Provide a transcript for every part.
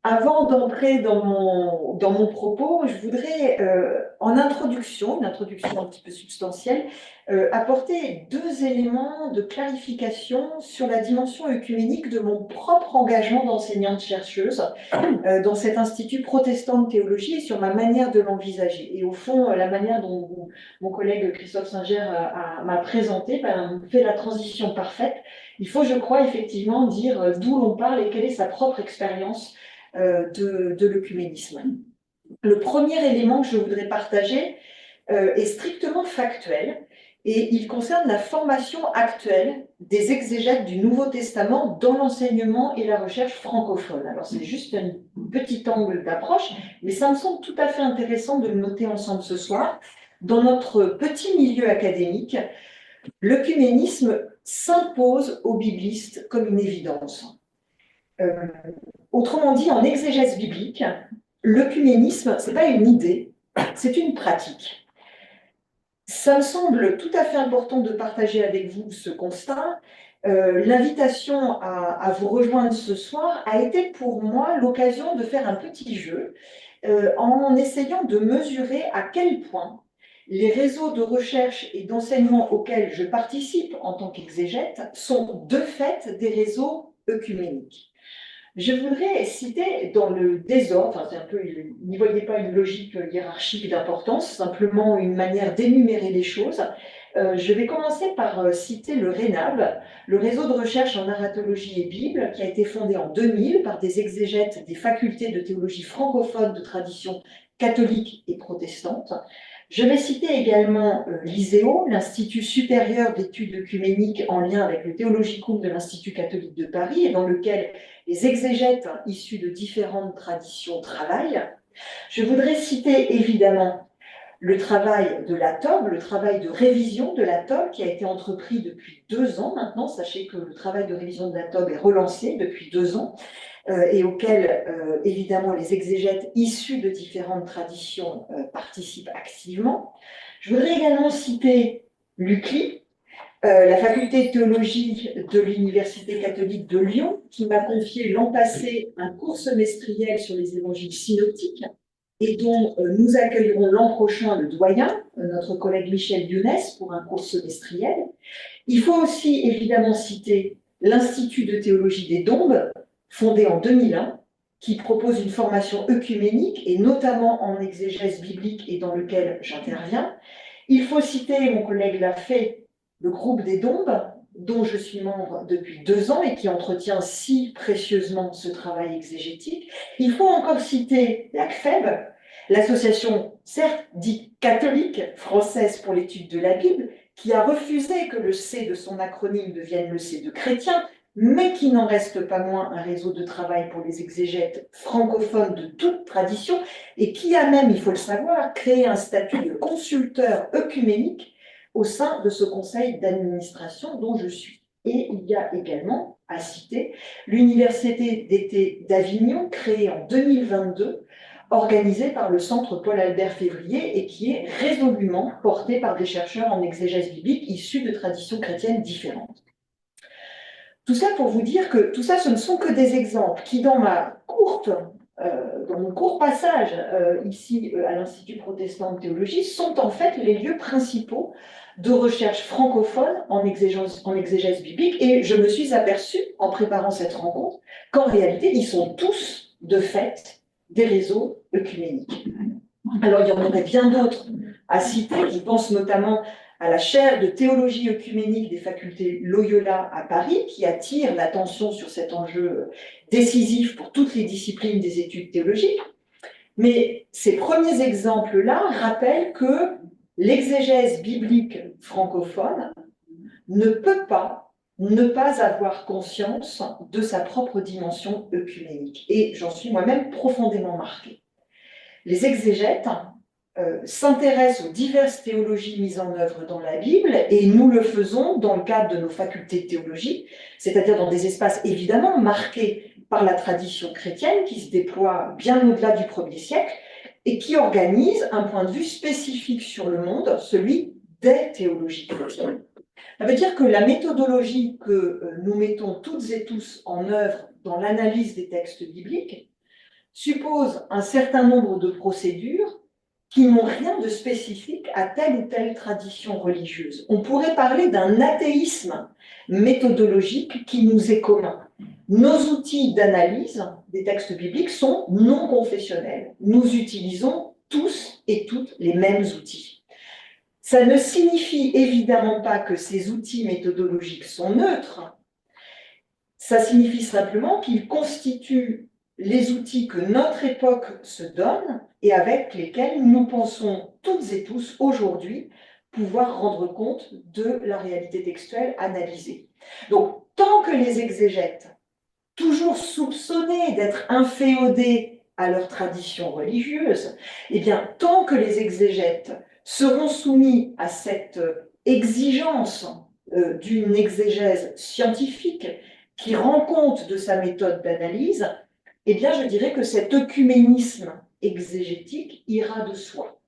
Avant d'entrer dans mon propos, je voudrais, en introduction, une introduction un petit peu substantielle, apporter deux éléments de clarification sur la dimension œcuménique de mon propre engagement d'enseignante-chercheuse dans cet institut protestant de théologie et sur ma manière de l'envisager. Et au fond, la manière dont mon collègue Christophe Singer m'a présenté fait la transition parfaite. Il faut, je crois, effectivement dire d'où l'on parle et quelle est sa propre expérience de l'œcuménisme. Le premier élément que je voudrais partager est strictement factuel et il concerne la formation actuelle des exégètes du Nouveau Testament dans l'enseignement et la recherche francophone. Alors c'est juste un petit angle d'approche, mais ça me semble tout à fait intéressant de le noter ensemble ce soir. Dans notre petit milieu académique, l'œcuménisme s'impose aux biblistes comme une évidence. Autrement dit, en exégèse biblique, l'œcuménisme, ce n'est pas une idée, c'est une pratique. Ça me semble tout à fait important de partager avec vous ce constat. L'invitation à vous rejoindre ce soir a été pour moi l'occasion de faire un petit jeu en essayant de mesurer à quel point les réseaux de recherche et d'enseignement auxquels je participe en tant qu'exégète sont de fait des réseaux œcuméniques. Je voudrais citer dans le désordre, enfin, c'est un peu, n'y voyez pas une logique hiérarchique d'importance, simplement une manière d'énumérer les choses. Je vais commencer par citer le RENAB, le réseau de recherche en narratologie et Bible, qui a été fondé en 2000 par des exégètes des facultés de théologie francophone de tradition catholique et protestante. Je vais citer également l'ISEO, l'Institut supérieur d'études œcuméniques en lien avec le Theologicum de l'Institut catholique de Paris, et dans lequel les exégètes issus de différentes traditions travaillent. Je voudrais citer évidemment le travail de la TOB, le travail de révision de la TOB qui a été entrepris depuis 2 ans maintenant. Sachez que le travail de révision de la TOB est relancé depuis 2 ans et auquel évidemment les exégètes issus de différentes traditions participent activement. Je voudrais également citer l'UCLI, la faculté de théologie de l'Université catholique de Lyon, qui m'a confié l'an passé un cours semestriel sur les évangiles synoptiques et dont nous accueillerons l'an prochain le doyen, notre collègue Michel Younes, pour un cours semestriel. Il faut aussi évidemment citer l'Institut de théologie des Dombes, fondé en 2001, qui propose une formation œcuménique et notamment en exégèse biblique et dans lequel j'interviens. Il faut citer, mon collègue l'a fait, le groupe des Dombes, dont je suis membre depuis 2 ans et qui entretient si précieusement ce travail exégétique. Il faut encore citer la CFEB, l'association, certes dite catholique, française pour l'étude de la Bible, qui a refusé que le C de son acronyme devienne le C de chrétien, mais qui n'en reste pas moins un réseau de travail pour les exégètes francophones de toute tradition, et qui a même, il faut le savoir, créé un statut de consulteur œcuménique au sein de ce conseil d'administration dont je suis. Et il y a également, à citer, l'Université d'été d'Avignon, créée en 2022, organisée par le Centre Paul-Albert Février et qui est résolument portée par des chercheurs en exégèse biblique issus de traditions chrétiennes différentes. Tout ça pour vous dire que tout ça, ce ne sont que des exemples qui, dans mon court passage ici à l'Institut protestant de théologie, sont en fait les lieux principaux de recherche francophone en exégèse biblique. Et je me suis aperçue, en préparant cette rencontre, qu'en réalité, ils sont tous, de fait, des réseaux œcuméniques. Alors, il y en aurait bien d'autres à citer. Je pense notamment à la chaire de théologie œcuménique des facultés Loyola à Paris, qui attire l'attention sur cet enjeu décisif pour toutes les disciplines des études théologiques. Mais ces premiers exemples-là rappellent que l'exégèse biblique francophone ne peut pas ne pas avoir conscience de sa propre dimension œcuménique. Et j'en suis moi-même profondément marquée. Les exégètes s'intéressent aux diverses théologies mises en œuvre dans la Bible, et nous le faisons dans le cadre de nos facultés de théologie, c'est-à-dire dans des espaces évidemment marqués par la tradition chrétienne qui se déploie bien au-delà du 1er siècle et qui organise un point de vue spécifique sur le monde, celui des théologies chrétiennes. Ça veut dire que la méthodologie que nous mettons toutes et tous en œuvre dans l'analyse des textes bibliques suppose un certain nombre de procédures qui n'ont rien de spécifique à telle ou telle tradition religieuse. On pourrait parler d'un athéisme méthodologique qui nous est commun. Nos outils d'analyse des textes bibliques sont non confessionnels. Nous utilisons tous et toutes les mêmes outils. Ça ne signifie évidemment pas que ces outils méthodologiques sont neutres. Ça signifie simplement qu'ils constituent les outils que notre époque se donne et avec lesquels nous pensons toutes et tous aujourd'hui pouvoir rendre compte de la réalité textuelle analysée. Donc, tant que les exégètes, toujours soupçonnés d'être inféodés à leur tradition religieuse, eh bien, tant que les exégètes seront soumis à cette exigence d'une exégèse scientifique qui rend compte de sa méthode d'analyse, eh bien, je dirais que cet œcuménisme exégétique ira de soi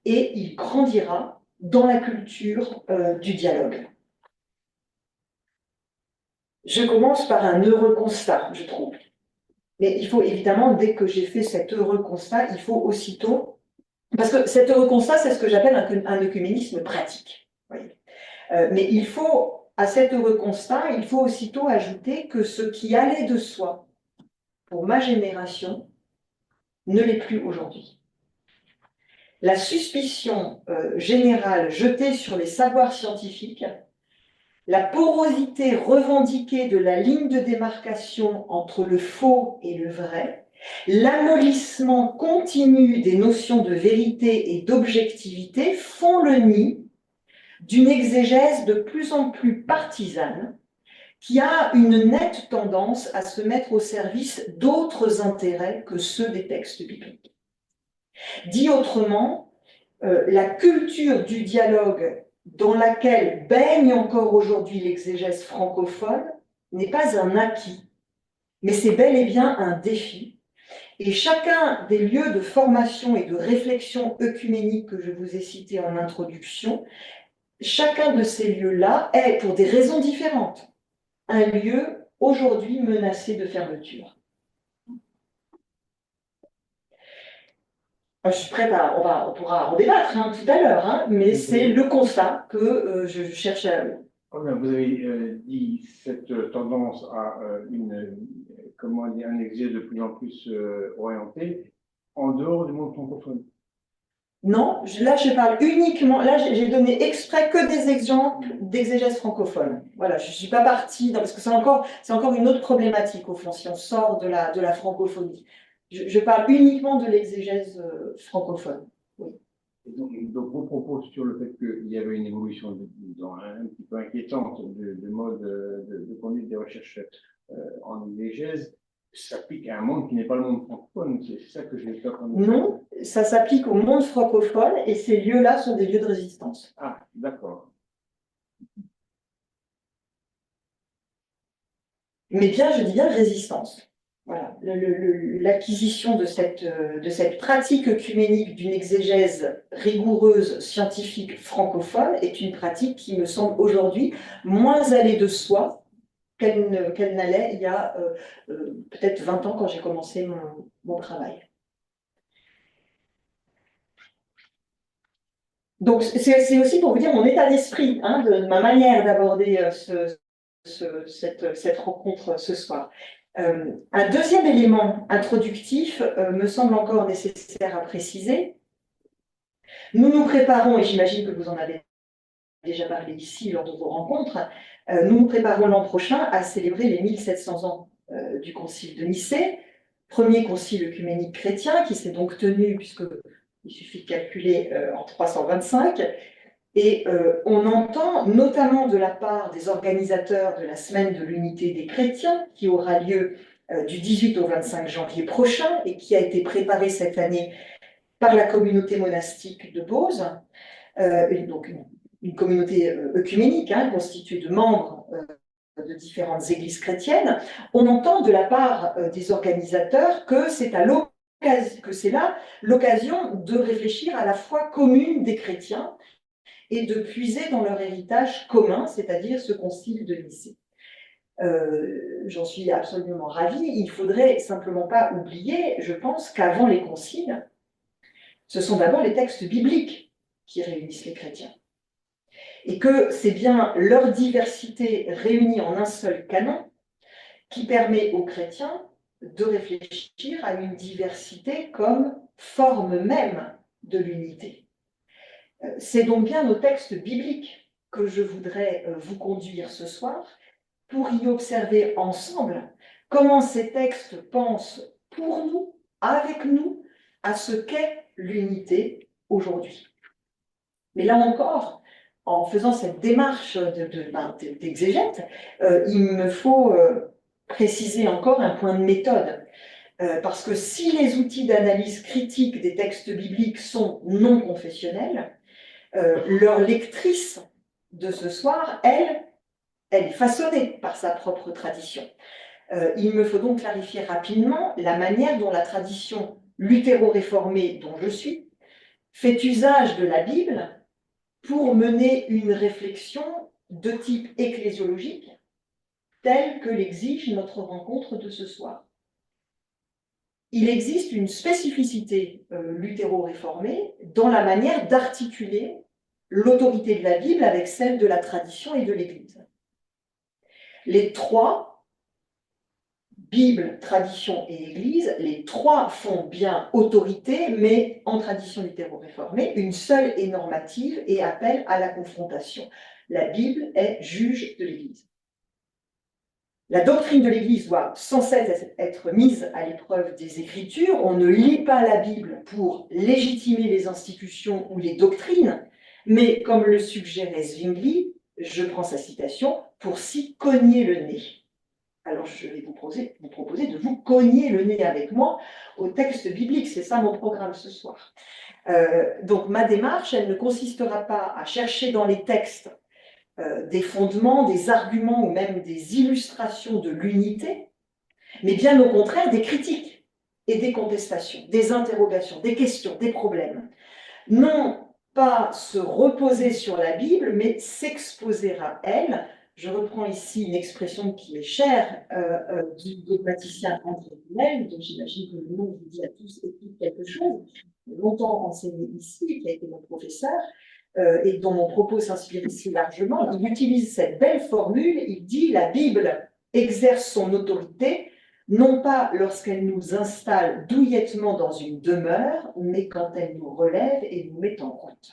et il grandira dans la culture du dialogue. Je commence par un heureux constat, je trouve. Mais il faut évidemment, dès que j'ai fait cet heureux constat, il faut aussitôt... Parce que cet heureux constat, c'est ce que j'appelle un œcuménisme pratique. Mais il faut, à cet heureux constat, il faut aussitôt ajouter que ce qui allait de soi pour ma génération ne l'est plus aujourd'hui. La suspicion générale jetée sur les savoirs scientifiques, la porosité revendiquée de la ligne de démarcation entre le faux et le vrai, l'amollissement continu des notions de vérité et d'objectivité font le nid d'une exégèse de plus en plus partisane qui a une nette tendance à se mettre au service d'autres intérêts que ceux des textes bibliques. Dit autrement, la culture du dialogue dans laquelle baigne encore aujourd'hui l'exégèse francophone n'est pas un acquis, mais c'est bel et bien un défi. Et chacun des lieux de formation et de réflexion œcuménique que je vous ai cités en introduction, chacun de ces lieux-là est, pour des raisons différentes, un lieu aujourd'hui menacé de fermeture. Je suis prête à, on pourra en débattre tout à l'heure, mais c'est le constat que je cherche à... Vous avez dit cette tendance à un exil de plus en plus orienté en dehors du monde francophone. Non, là je parle uniquement, là j'ai donné exprès que des exemples d'exégèse francophone. Voilà, je ne suis pas partie, parce que c'est encore une autre problématique au fond, si on sort de la francophonie. Je parle uniquement de l'exégèse francophone. Oui. Et donc, vos propos sur le fait qu'il y avait une évolution un petit peu inquiétante de mode de conduite des recherches en exégèse s'applique à un monde qui n'est pas le monde francophone. C'est ça que je vais faire. Non, ça s'applique au monde francophone et ces lieux-là sont des lieux de résistance. Ah, d'accord. Mais bien, je dis bien résistance. Voilà, l'acquisition de cette pratique œcuménique d'une exégèse rigoureuse, scientifique, francophone est une pratique qui me semble aujourd'hui moins allée de soi qu'elle n'allait il y a peut-être 20 ans quand j'ai commencé mon travail. Donc c'est aussi pour vous dire mon état d'esprit, de ma manière d'aborder cette rencontre ce soir. Un deuxième élément introductif me semble encore nécessaire à préciser. Nous nous préparons, et j'imagine que vous en avez déjà parlé ici lors de vos rencontres, nous nous préparons l'an prochain à célébrer les 1700 ans du Concile de Nicée, premier concile œcuménique chrétien qui s'est donc tenu, puisqu'il suffit de calculer, en 325, et on entend notamment de la part des organisateurs de la Semaine de l'Unité des Chrétiens, qui aura lieu du 18 au 25 janvier prochain et qui a été préparée cette année par la communauté monastique de Beauce, donc une communauté œcuménique constituée de membres de différentes églises chrétiennes. On entend de la part des organisateurs que c'est là l'occasion de réfléchir à la foi commune des chrétiens et de puiser dans leur héritage commun, c'est-à-dire ce concile de Nicée. J'en suis absolument ravie. Il ne faudrait simplement pas oublier, je pense, qu'avant les conciles, ce sont d'abord les textes bibliques qui réunissent les chrétiens. Et que c'est bien leur diversité réunie en un seul canon qui permet aux chrétiens de réfléchir à une diversité comme forme même de l'unité. C'est donc bien aux textes bibliques que je voudrais vous conduire ce soir pour y observer ensemble comment ces textes pensent pour nous, avec nous, à ce qu'est l'unité aujourd'hui. Mais là encore, en faisant cette démarche d'exégète, il me faut préciser encore un point de méthode. Parce que si les outils d'analyse critique des textes bibliques sont non confessionnels, leur lectrice de ce soir, elle est façonnée par sa propre tradition. Il me faut donc clarifier rapidement la manière dont la tradition luthéro-réformée dont je suis fait usage de la Bible pour mener une réflexion de type ecclésiologique telle que l'exige notre rencontre de ce soir. Il existe une spécificité luthéro-réformée dans la manière d'articuler l'autorité de la Bible avec celle de la tradition et de l'Église. Les trois, Bible, tradition et Église, les trois font bien autorité, mais en tradition luthéro-réformée, une seule est normative et appelle à la confrontation. La Bible est juge de l'Église. La doctrine de l'Église doit sans cesse être mise à l'épreuve des Écritures. On ne lit pas la Bible pour légitimer les institutions ou les doctrines, mais comme le suggérait Zwingli, je prends sa citation, pour s'y cogner le nez. Alors je vais vous proposer de vous cogner le nez avec moi au texte biblique, c'est ça mon programme ce soir. Donc ma démarche, elle ne consistera pas à chercher dans les textes des fondements, des arguments ou même des illustrations de l'unité, mais bien au contraire des critiques et des contestations, des interrogations, des questions, des problèmes. Non pas se reposer sur la Bible, mais s'exposer à elle. Je reprends ici une expression qui est chère du dogmaticien André Lunel, dont j'imagine que le nom vous dit à tous et toutes quelque chose, longtemps enseigné ici, qui a été mon professeur, et dont mon propos s'inspire ici largement. Il utilise cette belle formule, il dit « La Bible exerce son autorité non pas lorsqu'elle nous installe douillettement dans une demeure, mais quand elle nous relève et nous met en route. »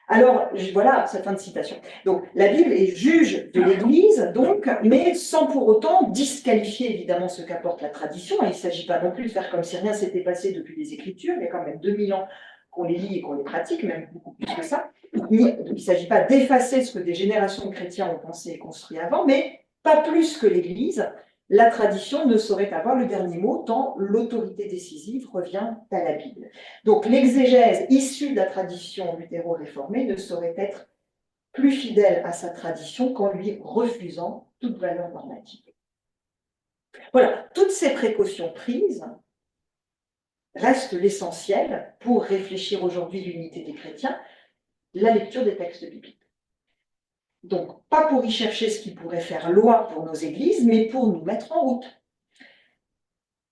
Alors, voilà cette fin de citation. Donc, la Bible est juge de l'Église, donc, mais sans pour autant disqualifier évidemment ce qu'apporte la tradition. Et il ne s'agit pas non plus de faire comme si rien s'était passé depuis les Écritures, il y a quand même 2000 ans qu'on les lit et qu'on les pratique, même beaucoup plus que ça. Donc, il ne s'agit pas d'effacer ce que des générations de chrétiens ont pensé et construit avant, mais pas plus que l'Église. La tradition ne saurait avoir le dernier mot tant l'autorité décisive revient à la Bible. Donc l'exégèse issue de la tradition luthéro-réformée ne saurait être plus fidèle à sa tradition qu'en lui refusant toute valeur normative. Voilà, toutes ces précautions prises restent l'essentiel pour réfléchir aujourd'hui l'unité des chrétiens, la lecture des textes bibliques. Donc, pas pour y chercher ce qui pourrait faire loi pour nos églises, mais pour nous mettre en route.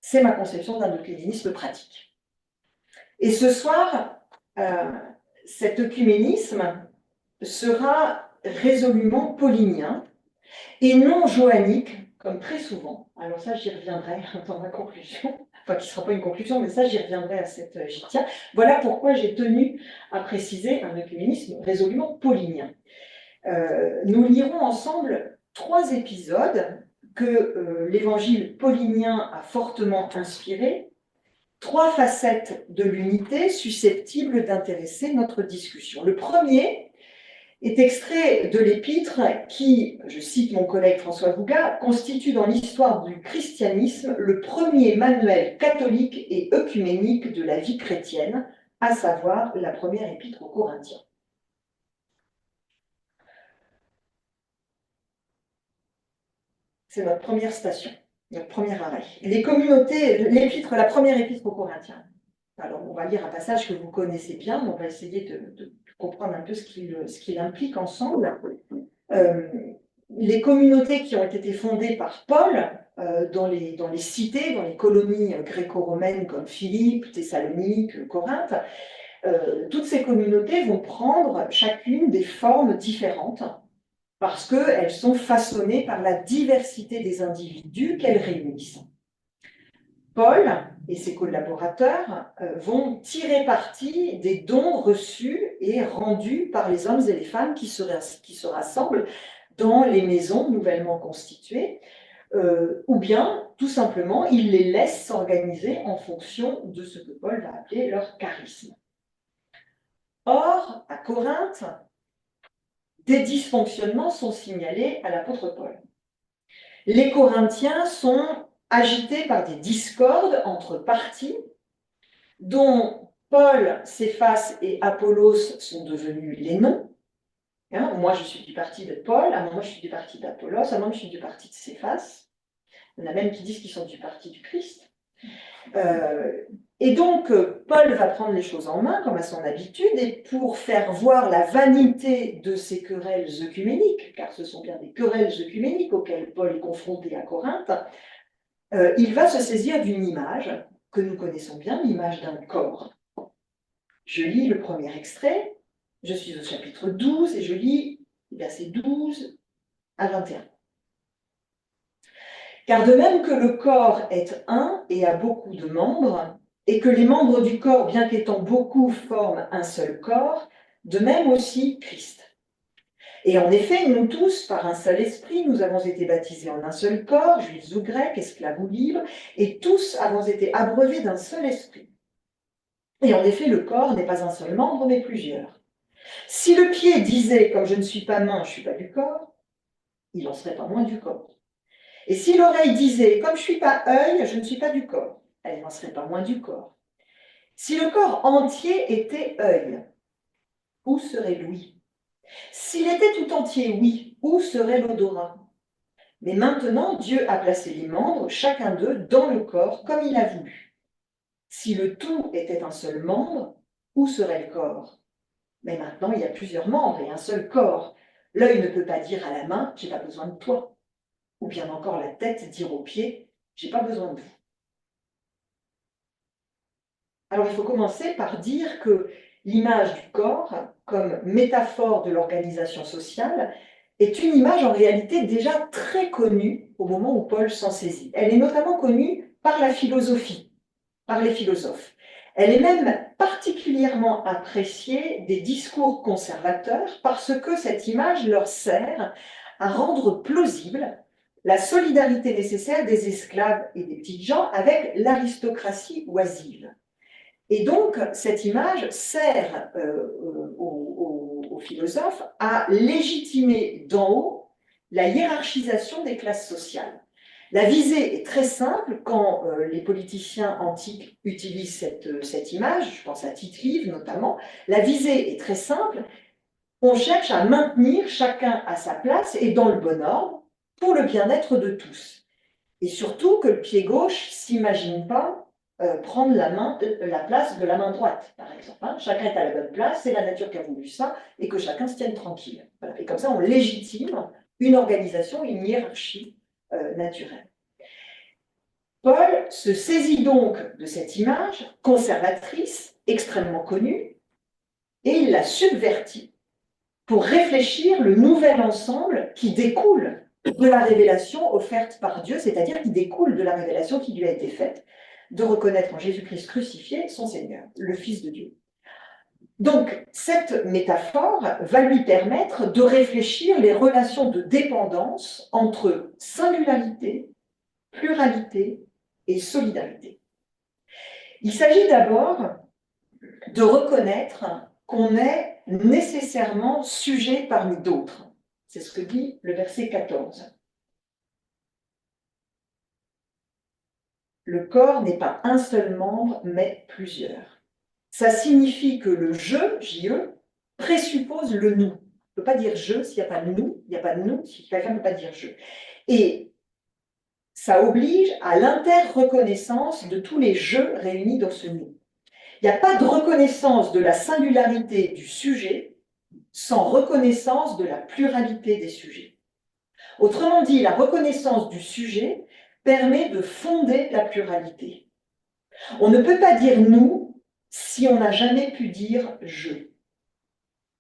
C'est ma conception d'un œcuménisme pratique. Et ce soir, cet œcuménisme sera résolument paulinien et non joannique, comme très souvent. Alors ça, j'y reviendrai dans ma conclusion. Enfin, qui ne sera pas une conclusion, mais ça, j'y reviendrai à cette j'y tiens. Voilà pourquoi j'ai tenu à préciser un œcuménisme résolument paulinien. Nous lirons ensemble 3 épisodes que l'évangile paulinien a fortement inspirés, 3 facettes de l'unité susceptibles d'intéresser notre discussion. Le premier est extrait de l'épître qui, je cite mon collègue François Vouga, constitue dans l'histoire du christianisme le premier manuel catholique et œcuménique de la vie chrétienne, à savoir la première épître aux Corinthiens. C'est notre première station, notre premier arrêt. Les communautés, l'épître, la première épître aux Corinthiens. Alors, on va lire un passage que vous connaissez bien, on va essayer de comprendre un peu ce qu'il implique ensemble. les communautés qui ont été fondées par Paul dans les cités, dans les colonies gréco-romaines comme Philippe, Thessalonique, Corinthe, toutes ces communautés vont prendre chacune des formes différentes parce qu'elles sont façonnées par la diversité des individus qu'elles réunissent. Paul et ses collaborateurs vont tirer parti des dons reçus et rendus par les hommes et les femmes qui se rassemblent dans les maisons nouvellement constituées, ou bien, tout simplement, ils les laissent s'organiser en fonction de ce que Paul va appeler leur charisme. Or, à Corinthe, des dysfonctionnements sont signalés à l'apôtre Paul. Les Corinthiens sont agités par des discordes entre partis, dont Paul, Céphas et Apollos sont devenus les noms. Hein, moi, je suis du parti de Paul, à un moment, je suis du parti d'Apollos, à un moment, je suis du parti de Céphas. Il y en a même qui disent qu'ils sont du parti du Christ. Et donc, Paul va prendre les choses en main, comme à son habitude, et pour faire voir la vanité de ces querelles œcuméniques, car ce sont bien des querelles œcuméniques auxquelles Paul est confronté à Corinthe, il va se saisir d'une image que nous connaissons bien, l'image d'un corps. Je lis le premier extrait, je suis au chapitre 12, et je lis versets 12 à 21. Car de même que le corps est un et a beaucoup de membres, et que les membres du corps, bien qu'étant beaucoup, forment un seul corps, de même aussi Christ. Et en effet, nous tous, par un seul esprit, nous avons été baptisés en un seul corps, juifs ou grecs, esclaves ou libres, et tous avons été abreuvés d'un seul esprit. Et en effet, le corps n'est pas un seul membre, mais plusieurs. Si le pied disait, comme je ne suis pas main, je ne suis pas du corps, il n'en serait pas moins du corps. Et si l'oreille disait, comme je ne suis pas œil, je ne suis pas du corps, elle n'en serait pas moins du corps. Si le corps entier était œil, où serait l'ouïe? S'il était tout entier oui, où serait l'odorat? Mais maintenant, Dieu a placé les membres, chacun d'eux, dans le corps, comme il a voulu. Si le tout était un seul membre, où serait le corps? Mais maintenant, il y a plusieurs membres et un seul corps. L'œil ne peut pas dire à la main, j'ai pas besoin de toi. Ou bien encore la tête dire aux pieds, j'ai pas besoin de vous. Alors il faut commencer par dire que l'image du corps, comme métaphore de l'organisation sociale, est une image en réalité déjà très connue au moment où Paul s'en saisit. Elle est notamment connue par la philosophie, par les philosophes. Elle est même particulièrement appréciée des discours conservateurs parce que cette image leur sert à rendre plausible la solidarité nécessaire des esclaves et des petites gens avec l'aristocratie oisive. Et donc, cette image sert aux philosophes à légitimer d'en haut la hiérarchisation des classes sociales. La visée est très simple quand les politiciens antiques utilisent cette image, je pense à Tite-Live notamment. La visée est très simple, on cherche à maintenir chacun à sa place et dans le bon ordre pour le bien-être de tous. Et surtout que le pied gauche ne s'imagine pas prendre la place de la main droite, par exemple. Hein. Chacun est à la bonne place, c'est la nature qui a voulu ça, et que chacun se tienne tranquille. Voilà. Et comme ça, on légitime une organisation, une hiérarchie naturelle. Paul se saisit donc de cette image conservatrice, extrêmement connue, et il la subvertit pour réfléchir le nouvel ensemble qui découle de la révélation offerte par Dieu, c'est-à-dire qui découle de la révélation qui lui a été faite, de reconnaître en Jésus-Christ crucifié son Seigneur, le Fils de Dieu. Donc, cette métaphore va lui permettre de réfléchir les relations de dépendance entre singularité, pluralité et solidarité. Il s'agit d'abord de reconnaître qu'on est nécessairement sujet parmi d'autres. C'est ce que dit le verset 14. Le corps n'est pas un seul membre, mais plusieurs. Ça signifie que le je, J-E, présuppose le nous. On ne peut pas dire je s'il n'y a pas de nous, il n'y a pas de nous si quelqu'un ne peut pas dire je. Et ça oblige à l'inter-reconnaissance de tous les je réunis dans ce nous. Il n'y a pas de reconnaissance de la singularité du sujet sans reconnaissance de la pluralité des sujets. Autrement dit, la reconnaissance du sujet permet de fonder la pluralité. On ne peut pas dire nous si on n'a jamais pu dire je.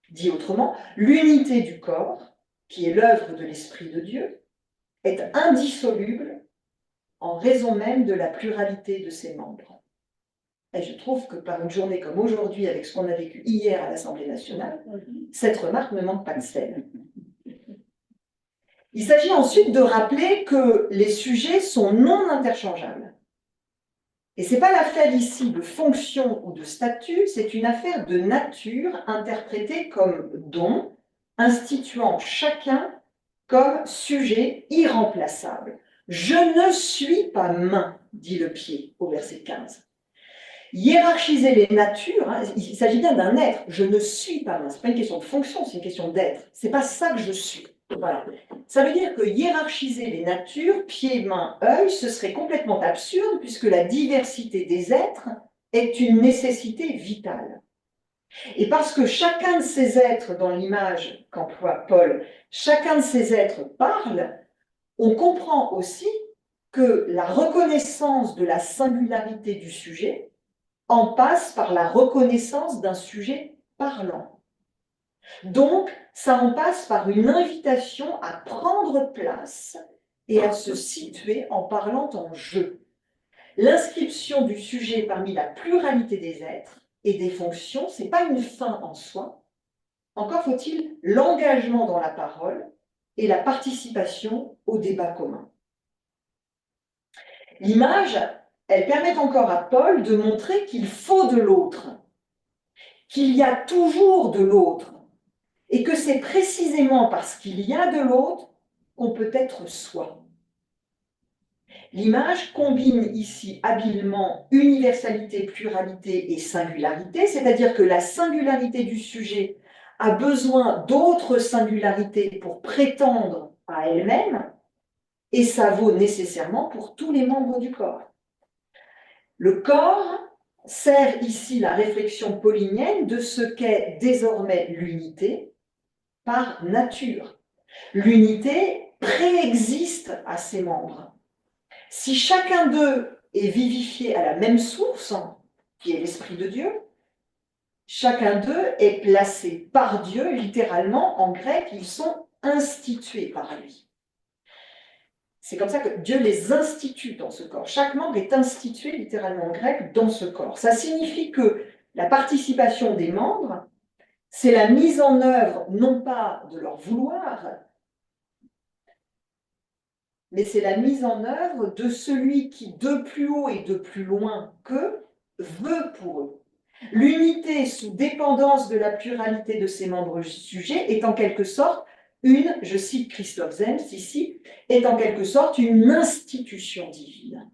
Dit autrement, l'unité du corps, qui est l'œuvre de l'Esprit de Dieu, est indissoluble en raison même de la pluralité de ses membres. Et je trouve que par une journée comme aujourd'hui, avec ce qu'on a vécu hier à l'Assemblée nationale, cette remarque ne manque pas de sel. Il s'agit ensuite de rappeler que les sujets sont non interchangeables. Et ce n'est pas l'affaire ici de fonction ou de statut, c'est une affaire de nature interprétée comme don, instituant chacun comme sujet irremplaçable. Je ne suis pas main, dit le pied au verset 15. Hiérarchiser les natures, hein, il s'agit bien d'un être. Je ne suis pas main. Ce n'est pas une question de fonction, c'est une question d'être. Ce n'est pas ça que je suis. Voilà. Ça veut dire que hiérarchiser les natures, pied, main, œil, ce serait complètement absurde puisque la diversité des êtres est une nécessité vitale. Et parce que chacun de ces êtres, dans l'image qu'emploie Paul, chacun de ces êtres parle, on comprend aussi que la reconnaissance de la singularité du sujet en passe par la reconnaissance d'un sujet parlant. Donc, ça en passe par une invitation à prendre place et à se situer en parlant en je. L'inscription du sujet parmi la pluralité des êtres et des fonctions, ce n'est pas une fin en soi. Encore faut-il l'engagement dans la parole et la participation au débat commun. L'image, elle permet encore à Paul de montrer qu'il faut de l'autre, qu'il y a toujours de l'autre, et que c'est précisément parce qu'il y a de l'autre qu'on peut être soi. L'image combine ici habilement universalité, pluralité et singularité, c'est-à-dire que la singularité du sujet a besoin d'autres singularités pour prétendre à elle-même, et ça vaut nécessairement pour tous les membres du corps. Le corps sert ici la réflexion paulinienne de ce qu'est désormais l'unité par nature. L'unité préexiste à ses membres. Si chacun d'eux est vivifié à la même source, qui est l'Esprit de Dieu, chacun d'eux est placé par Dieu, littéralement, en grec, ils sont institués par lui. C'est comme ça que Dieu les institue dans ce corps. Chaque membre est institué, littéralement en grec, dans ce corps. Ça signifie que la participation des membres, c'est la mise en œuvre, non pas de leur vouloir, mais c'est la mise en œuvre de celui qui, de plus haut et de plus loin qu'eux, veut pour eux. L'unité sous dépendance de la pluralité de ses membres sujets est en quelque sorte je cite Christophe Zems ici, est en quelque sorte une institution divine.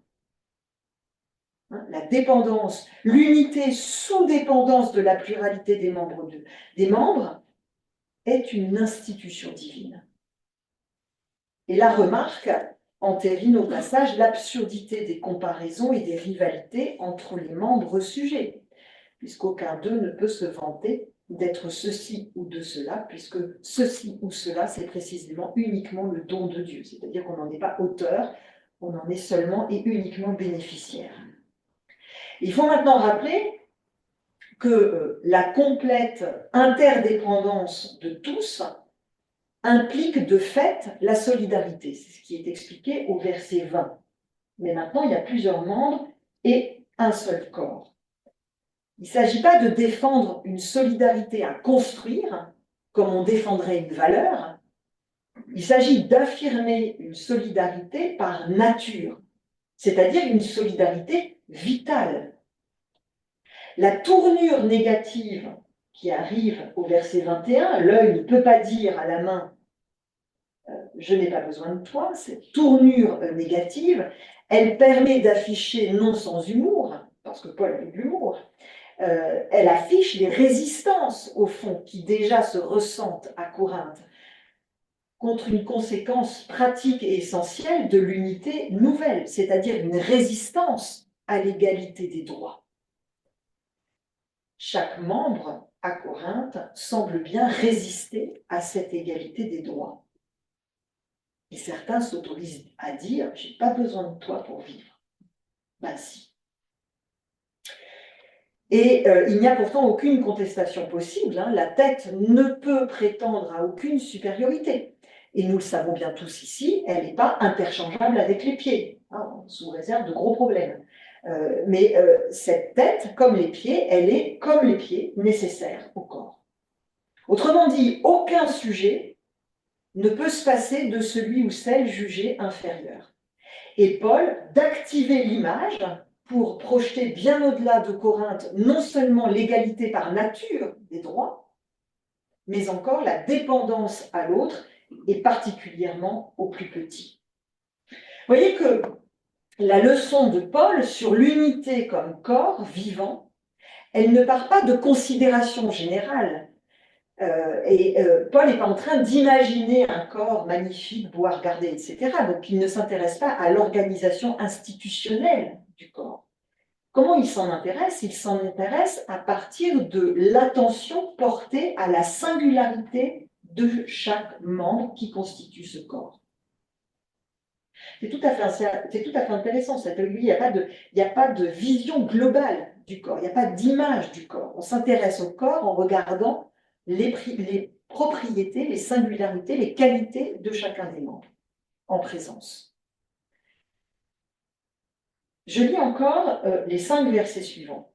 La dépendance, l'unité sous dépendance de la pluralité des membres est une institution divine. Et la remarque entérine au passage l'absurdité des comparaisons et des rivalités entre les membres sujets, puisqu'aucun d'eux ne peut se vanter d'être ceci ou de cela, puisque ceci ou cela, c'est précisément uniquement le don de Dieu, c'est-à-dire qu'on n'en est pas auteur, on en est seulement et uniquement bénéficiaire. Il faut maintenant rappeler que la complète interdépendance de tous implique de fait la solidarité. C'est ce qui est expliqué au verset 20. Mais maintenant, il y a plusieurs membres et un seul corps. Il ne s'agit pas de défendre une solidarité à construire, comme on défendrait une valeur. Il s'agit d'affirmer une solidarité par nature, c'est-à-dire une solidarité vitale. La tournure négative qui arrive au verset 21, l'œil ne peut pas dire à la main je n'ai pas besoin de toi, cette tournure négative, elle permet d'afficher non sans humour, parce que Paul a eu de l'humour, elle affiche les résistances, au fond, qui déjà se ressentent à Corinthe, contre une conséquence pratique et essentielle de l'unité nouvelle, c'est-à-dire une résistance à l'égalité des droits. Chaque membre à Corinthe semble bien résister à cette égalité des droits. Et certains s'autorisent à dire, je n'ai pas besoin de toi pour vivre. Ben si. Et il n'y a pourtant aucune contestation possible, hein. La tête ne peut prétendre à aucune supériorité. Et nous le savons bien tous ici, elle n'est pas interchangeable avec les pieds, hein, sous réserve de gros problèmes. Mais cette tête, comme les pieds, elle est, comme les pieds, nécessaire au corps. Autrement dit, aucun sujet ne peut se passer de celui ou celle jugée inférieure. Et Paul, d'activer l'image pour projeter bien au-delà de Corinthe non seulement l'égalité par nature des droits, mais encore la dépendance à l'autre, et particulièrement aux plus petits. Vous voyez que la leçon de Paul sur l'unité comme corps vivant, elle ne part pas de considérations générales. Paul n'est pas en train d'imaginer un corps magnifique, beau à regarder, etc. Donc il ne s'intéresse pas à l'organisation institutionnelle du corps. Comment il s'en intéresse? Il s'en intéresse à partir de l'attention portée à la singularité de chaque membre qui constitue ce corps. C'est tout à fait intéressant, il n'y a pas de vision globale du corps, il n'y a pas d'image du corps. On s'intéresse au corps en regardant les propriétés, les singularités, les qualités de chacun des membres en présence. Je lis encore les 5 versets suivants.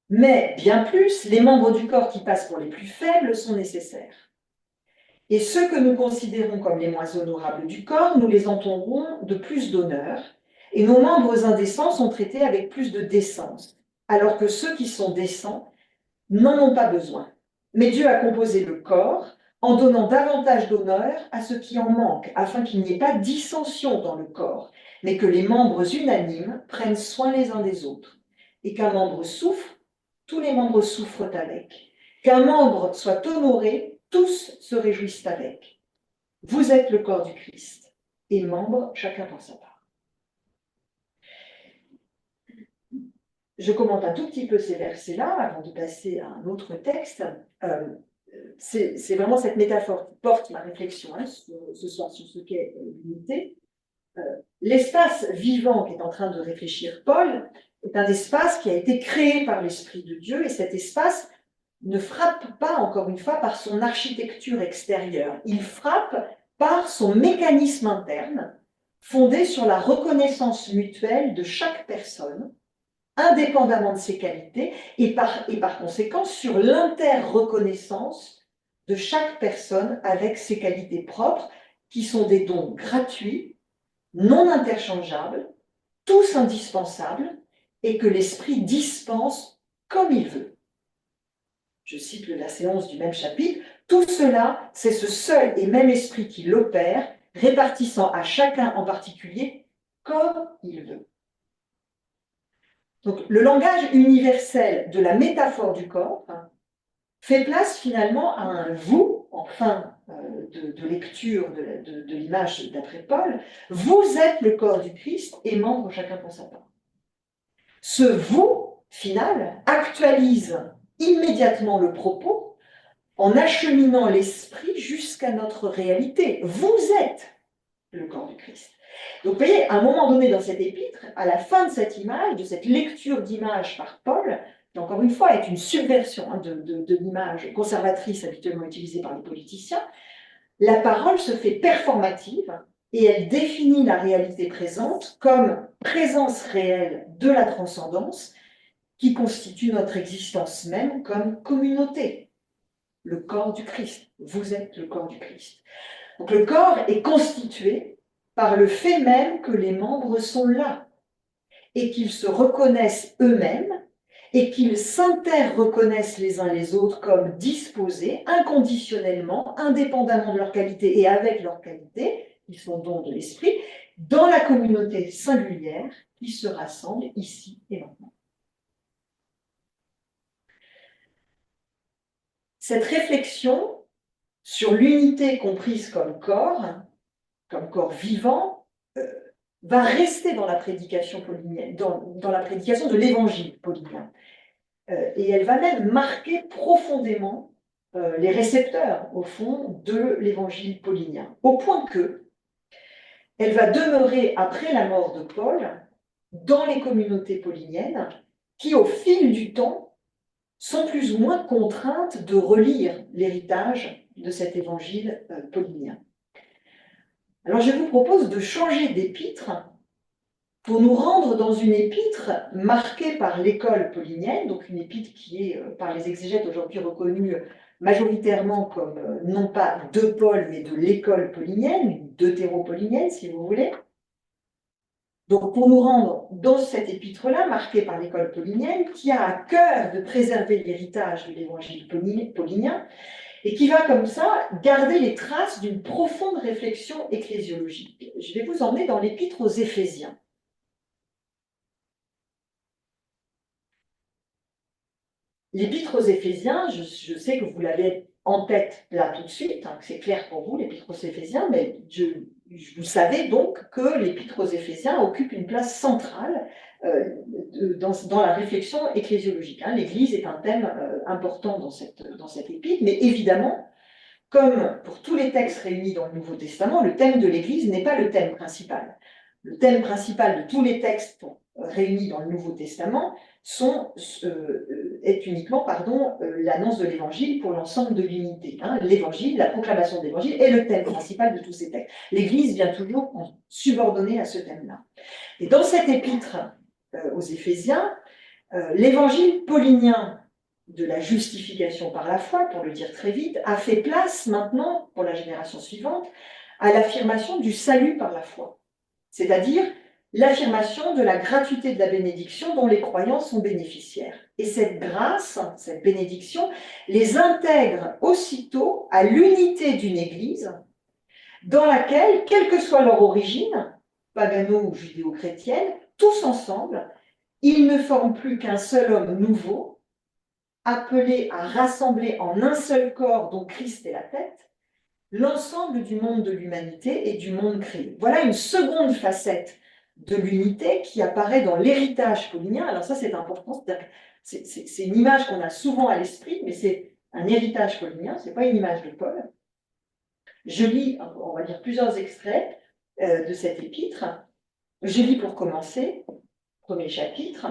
Mais bien plus, les membres du corps qui passent pour les plus faibles sont nécessaires. Et ceux que nous considérons comme les moins honorables du corps, nous les entourons de plus d'honneur, et nos membres indécents sont traités avec plus de décence, alors que ceux qui sont décents n'en ont pas besoin. Mais Dieu a composé le corps en donnant davantage d'honneur à ceux qui en manquent, afin qu'il n'y ait pas dissension dans le corps, mais que les membres unanimes prennent soin les uns des autres. Et qu'un membre souffre, tous les membres souffrent avec. Qu'un membre soit honoré, tous se réjouissent avec. Vous êtes le corps du Christ, et membres, chacun pour sa part. Je commente un tout petit peu ces versets-là avant de passer à un autre texte. C'est vraiment cette métaphore qui porte ma réflexion ce soir sur ce qu'est l'unité. L'espace vivant qu'est en train de réfléchir Paul est un espace qui a été créé par l'Esprit de Dieu, et cet espace ne frappe pas, encore une fois, par son architecture extérieure. Il frappe par son mécanisme interne, fondé sur la reconnaissance mutuelle de chaque personne, indépendamment de ses qualités, et par conséquent sur l'inter-reconnaissance de chaque personne avec ses qualités propres, qui sont des dons gratuits, non interchangeables, tous indispensables, et que l'Esprit dispense comme il veut. Je cite le verset 11 du même chapitre, « Tout cela, c'est ce seul et même esprit qui l'opère, répartissant à chacun en particulier comme il veut. » Donc, le langage universel de la métaphore du corps fait place finalement à un « vous » en fin de lecture de l'image d'après Paul. « Vous êtes le corps du Christ et membres chacun pour sa part. » Ce « vous » final actualise immédiatement le propos en acheminant l'esprit jusqu'à notre réalité. Vous êtes le corps du Christ. Donc, vous voyez, à un moment donné dans cet épître, à la fin de cette image, de cette lecture d'image par Paul, qui encore une fois est une subversion de l'image conservatrice habituellement utilisée par les politiciens, la parole se fait performative et elle définit la réalité présente comme présence réelle de la transcendance qui constitue notre existence même comme communauté. Le corps du Christ. Vous êtes le corps du Christ. Donc le corps est constitué par le fait même que les membres sont là et qu'ils se reconnaissent eux-mêmes et qu'ils s'inter-reconnaissent les uns les autres comme disposés inconditionnellement, indépendamment de leur qualité et avec leur qualité, ils sont dons de l'esprit, dans la communauté singulière qui se rassemble ici et maintenant. Cette réflexion sur l'unité comprise comme corps vivant, va rester dans la prédication paulinienne, dans la prédication de l'évangile paulinien. Et elle va même marquer profondément les récepteurs, au fond, de l'évangile paulinien, au point que elle va demeurer, après la mort de Paul, dans les communautés pauliniennes, qui, au fil du temps, sont plus ou moins contraintes de relire l'héritage de cet évangile paulinien. Alors je vous propose de changer d'épître pour nous rendre dans une épître marquée par l'école paulinienne, donc une épître qui est par les exégètes aujourd'hui reconnue majoritairement comme non pas de Paul, mais de l'école paulinienne, deutéro-paulinienne si vous voulez. Donc pour nous rendre dans cette épître-là, marquée par l'école paulinienne, qui a à cœur de préserver l'héritage de l'évangile paulinien, et qui va comme ça garder les traces d'une profonde réflexion ecclésiologique. Je vais vous emmener dans l'épître aux Éphésiens. L'épître aux Éphésiens, je sais que vous l'avez en tête là tout de suite, hein, que c'est clair pour vous, l'épître aux Éphésiens, mais vous savez donc que l'épître aux Éphésiens occupe une place centrale dans la réflexion ecclésiologique. Hein. L'Église est un thème important dans cette épître, mais évidemment, comme pour tous les textes réunis dans le Nouveau Testament, le thème de l'Église n'est pas le thème principal. Le thème principal de tous les textes réunis dans le Nouveau Testament est uniquement l'annonce de l'Évangile pour l'ensemble de l'unité. Hein. L'Évangile, la proclamation de l'Évangile est le thème principal de tous ces textes. L'Église vient toujours subordonnée à ce thème-là. Et dans cette épître aux Éphésiens, l'Évangile paulinien de la justification par la foi, pour le dire très vite, a fait place maintenant, pour la génération suivante, à l'affirmation du salut par la foi. C'est-à-dire l'affirmation de la gratuité de la bénédiction dont les croyants sont bénéficiaires. Et cette grâce, cette bénédiction, les intègre aussitôt à l'unité d'une Église dans laquelle, quelle que soit leur origine, pagano ou judéo-chrétienne, tous ensemble, ils ne forment plus qu'un seul homme nouveau, appelé à rassembler en un seul corps dont Christ est la tête, l'ensemble du monde de l'humanité et du monde créé. Voilà une seconde facette de l'unité qui apparaît dans l'héritage paulinien. Alors ça, c'est important, c'est une image qu'on a souvent à l'esprit, mais c'est un héritage paulinien, ce n'est pas une image de Paul. Je lis, on va dire, plusieurs extraits de cette épître. Je lis pour commencer, premier chapitre.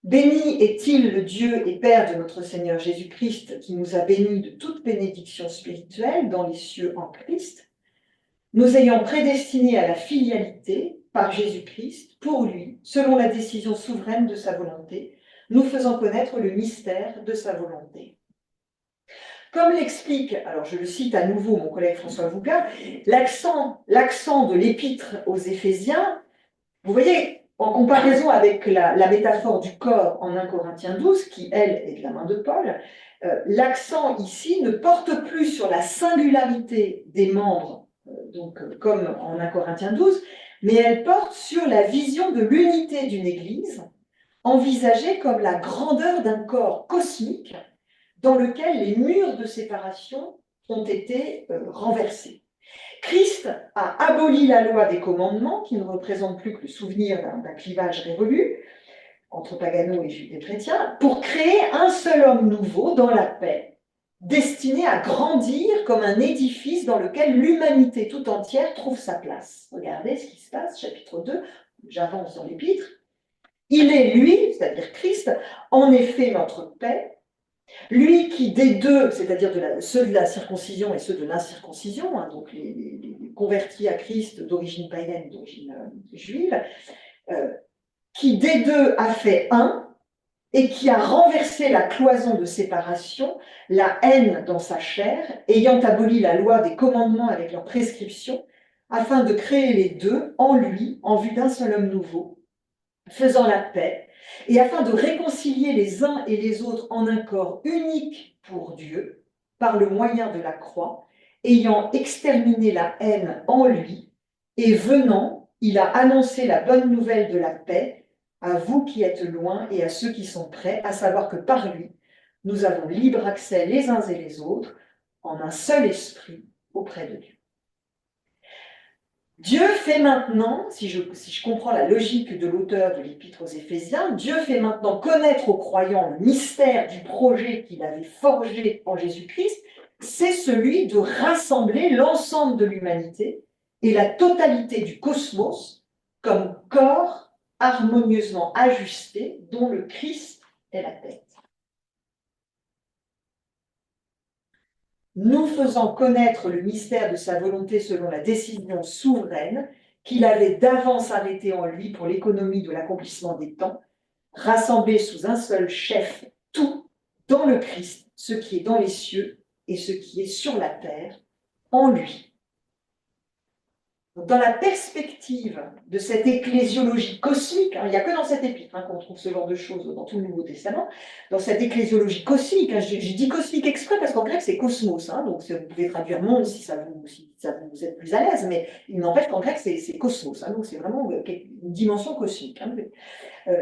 « Béni est-il le Dieu et Père de notre Seigneur Jésus-Christ, qui nous a bénis de toute bénédiction spirituelle dans les cieux en Christ, nous ayant prédestinés à la filialité par Jésus-Christ, pour lui, selon la décision souveraine de sa volonté, nous faisant connaître le mystère de sa volonté. » Comme l'explique, alors je le cite à nouveau mon collègue François Vouga, l'accent de l'épître aux Éphésiens, vous voyez, en comparaison avec la métaphore du corps en 1 Corinthiens 12, qui, elle, est de la main de Paul, l'accent ici ne porte plus sur la singularité des membres, comme en 1 Corinthiens 12, mais elle porte sur la vision de l'unité d'une Église, envisagée comme la grandeur d'un corps cosmique dans lequel les murs de séparation ont été renversés. Christ a aboli la loi des commandements, qui ne représente plus que le souvenir d'un clivage révolu entre paganos et judéo-chrétiens, pour créer un seul homme nouveau dans la paix, destiné à grandir comme un édifice dans lequel l'humanité tout entière trouve sa place. Regardez ce qui se passe, chapitre 2, j'avance dans l'épître. Il est lui, c'est-à-dire Christ, en effet notre paix, lui qui des deux, c'est-à-dire ceux de la circoncision et ceux de l'incirconcision, hein, donc les convertis à Christ d'origine païenne, d'origine juive, qui des deux a fait un et qui a renversé la cloison de séparation, la haine dans sa chair, ayant aboli la loi des commandements avec leurs prescriptions, afin de créer les deux en lui, en vue d'un seul homme nouveau, faisant la paix, et afin de réconcilier les uns et les autres en un corps unique pour Dieu, par le moyen de la croix, ayant exterminé la haine en lui, et venant, il a annoncé la bonne nouvelle de la paix à vous qui êtes loin et à ceux qui sont près, à savoir que par lui, nous avons libre accès les uns et les autres, en un seul esprit, auprès de Dieu. Dieu fait maintenant, si je comprends la logique de l'auteur de l'Épître aux Éphésiens, Dieu fait maintenant connaître aux croyants le mystère du projet qu'il avait forgé en Jésus-Christ, c'est celui de rassembler l'ensemble de l'humanité et la totalité du cosmos comme corps harmonieusement ajusté dont le Christ est la tête. Nous faisant connaître le mystère de sa volonté selon la décision souveraine qu'il avait d'avance arrêtée en lui pour l'économie de l'accomplissement des temps, rassembler sous un seul chef tout dans le Christ, ce qui est dans les cieux et ce qui est sur la terre, en lui. Dans la perspective de cette ecclésiologie cosmique, il n'y a que dans cet épître qu'on trouve ce genre de choses dans tout le Nouveau Testament, dans cette ecclésiologie cosmique, je dis cosmique exprès parce qu'en grec c'est cosmos, donc vous pouvez traduire monde si ça vous êtes plus à l'aise, mais il n'empêche qu'en grec c'est cosmos, donc c'est vraiment une dimension cosmique.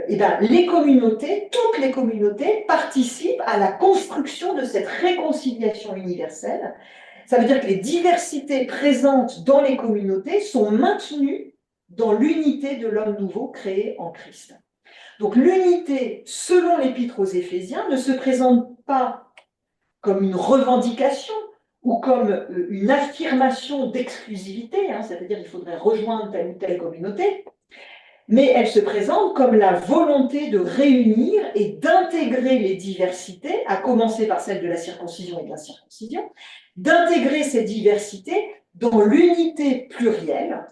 Et ben, les communautés, toutes les communautés participent à la construction de cette réconciliation universelle. Ça veut dire que les diversités présentes dans les communautés sont maintenues dans l'unité de l'homme nouveau créé en Christ. Donc l'unité, selon l'Épître aux Éphésiens, ne se présente pas comme une revendication ou comme une affirmation d'exclusivité, c'est-à-dire qu'il faudrait rejoindre telle ou telle communauté, mais elle se présente comme la volonté de réunir et d'intégrer les diversités, à commencer par celle de la circoncision et de l'incirconcision, d'intégrer ces diversités dans l'unité plurielle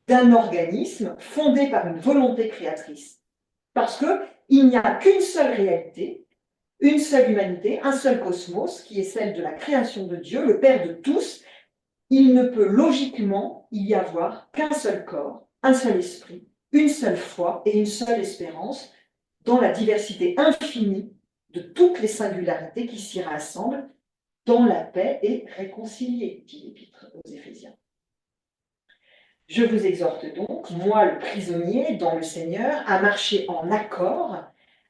d'un organisme fondé par une volonté créatrice. Parce qu'il n'y a qu'une seule réalité, une seule humanité, un seul cosmos, qui est celle de la création de Dieu, le Père de tous. Il ne peut logiquement y avoir qu'un seul corps, un seul esprit, une seule foi et une seule espérance dans la diversité infinie de toutes les singularités qui s'y rassemblent dans la paix et réconciliée, dit l'Épître aux Éphésiens. Je vous exhorte donc, moi le prisonnier dans le Seigneur, à marcher en accord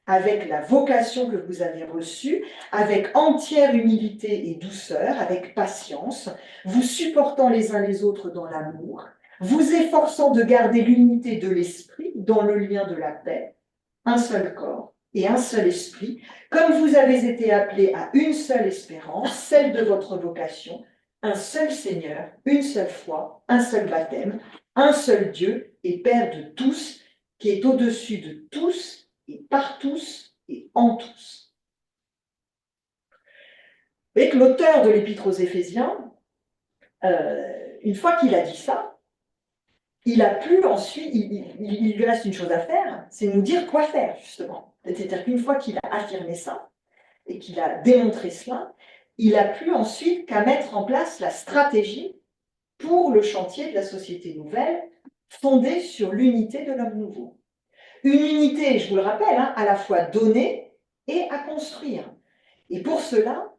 avec la vocation que vous avez reçue, avec entière humilité et douceur, avec patience, vous supportant les uns les autres dans l'amour, vous efforçant de garder l'unité de l'esprit dans le lien de la paix, un seul corps et un seul esprit, comme vous avez été appelés à une seule espérance, celle de votre vocation, un seul Seigneur, une seule foi, un seul baptême, un seul Dieu et Père de tous, qui est au-dessus de tous et par tous et en tous. Vous voyez que l'auteur de l'Épître aux Éphésiens, une fois qu'il a dit ça, il a pu ensuite, il lui reste une chose à faire, c'est nous dire quoi faire, justement. C'est-à-dire qu'une fois qu'il a affirmé ça, et qu'il a démontré cela, il a plus ensuite qu'à mettre en place la stratégie pour le chantier de la société nouvelle, fondée sur l'unité de l'homme nouveau. Une unité, je vous le rappelle, à la fois donnée et à construire. Et pour cela,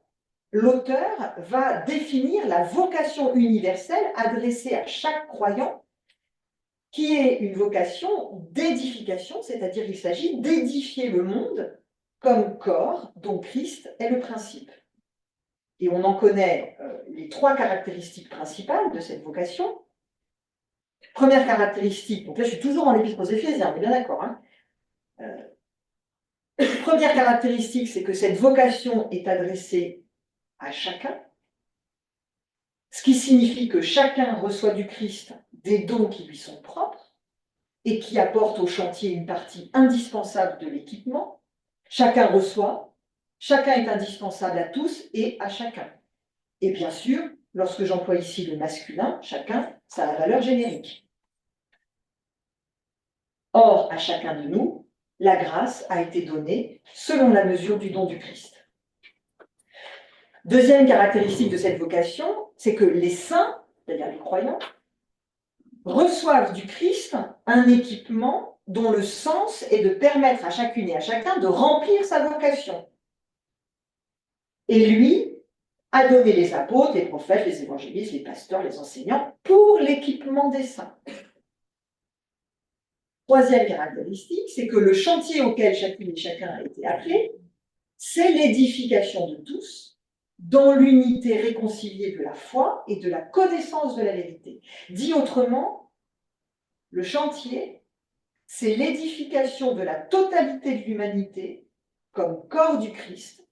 l'auteur va définir la vocation universelle adressée à chaque croyant, qui est une vocation d'édification, c'est-à-dire qu'il s'agit d'édifier le monde comme corps dont Christ est le principe. Et on en connaît les trois caractéristiques principales de cette vocation. Première caractéristique, donc là je suis toujours dans l'Épître aux Éphésiens, on est bien d'accord. Première caractéristique, c'est que cette vocation est adressée à chacun, ce qui signifie que chacun reçoit du Christ des dons qui lui sont propres et qui apportent au chantier une partie indispensable de l'équipement. Chacun reçoit, chacun est indispensable à tous et à chacun. Et bien sûr, lorsque j'emploie ici le masculin, chacun, ça a la valeur générique. Or, à chacun de nous, la grâce a été donnée selon la mesure du don du Christ. Deuxième caractéristique de cette vocation, c'est que les saints, c'est-à-dire les croyants, reçoivent du Christ un équipement dont le sens est de permettre à chacune et à chacun de remplir sa vocation. Et lui a donné les apôtres, les prophètes, les évangélistes, les pasteurs, les enseignants, pour l'équipement des saints. Troisième caractéristique, c'est que le chantier auquel chacune et chacun a été appelé, c'est l'édification de tous dans l'unité réconciliée de la foi et de la connaissance de la vérité. Dit autrement, Le chantier, c'est l'édification de la totalité de l'humanité comme corps du Christ.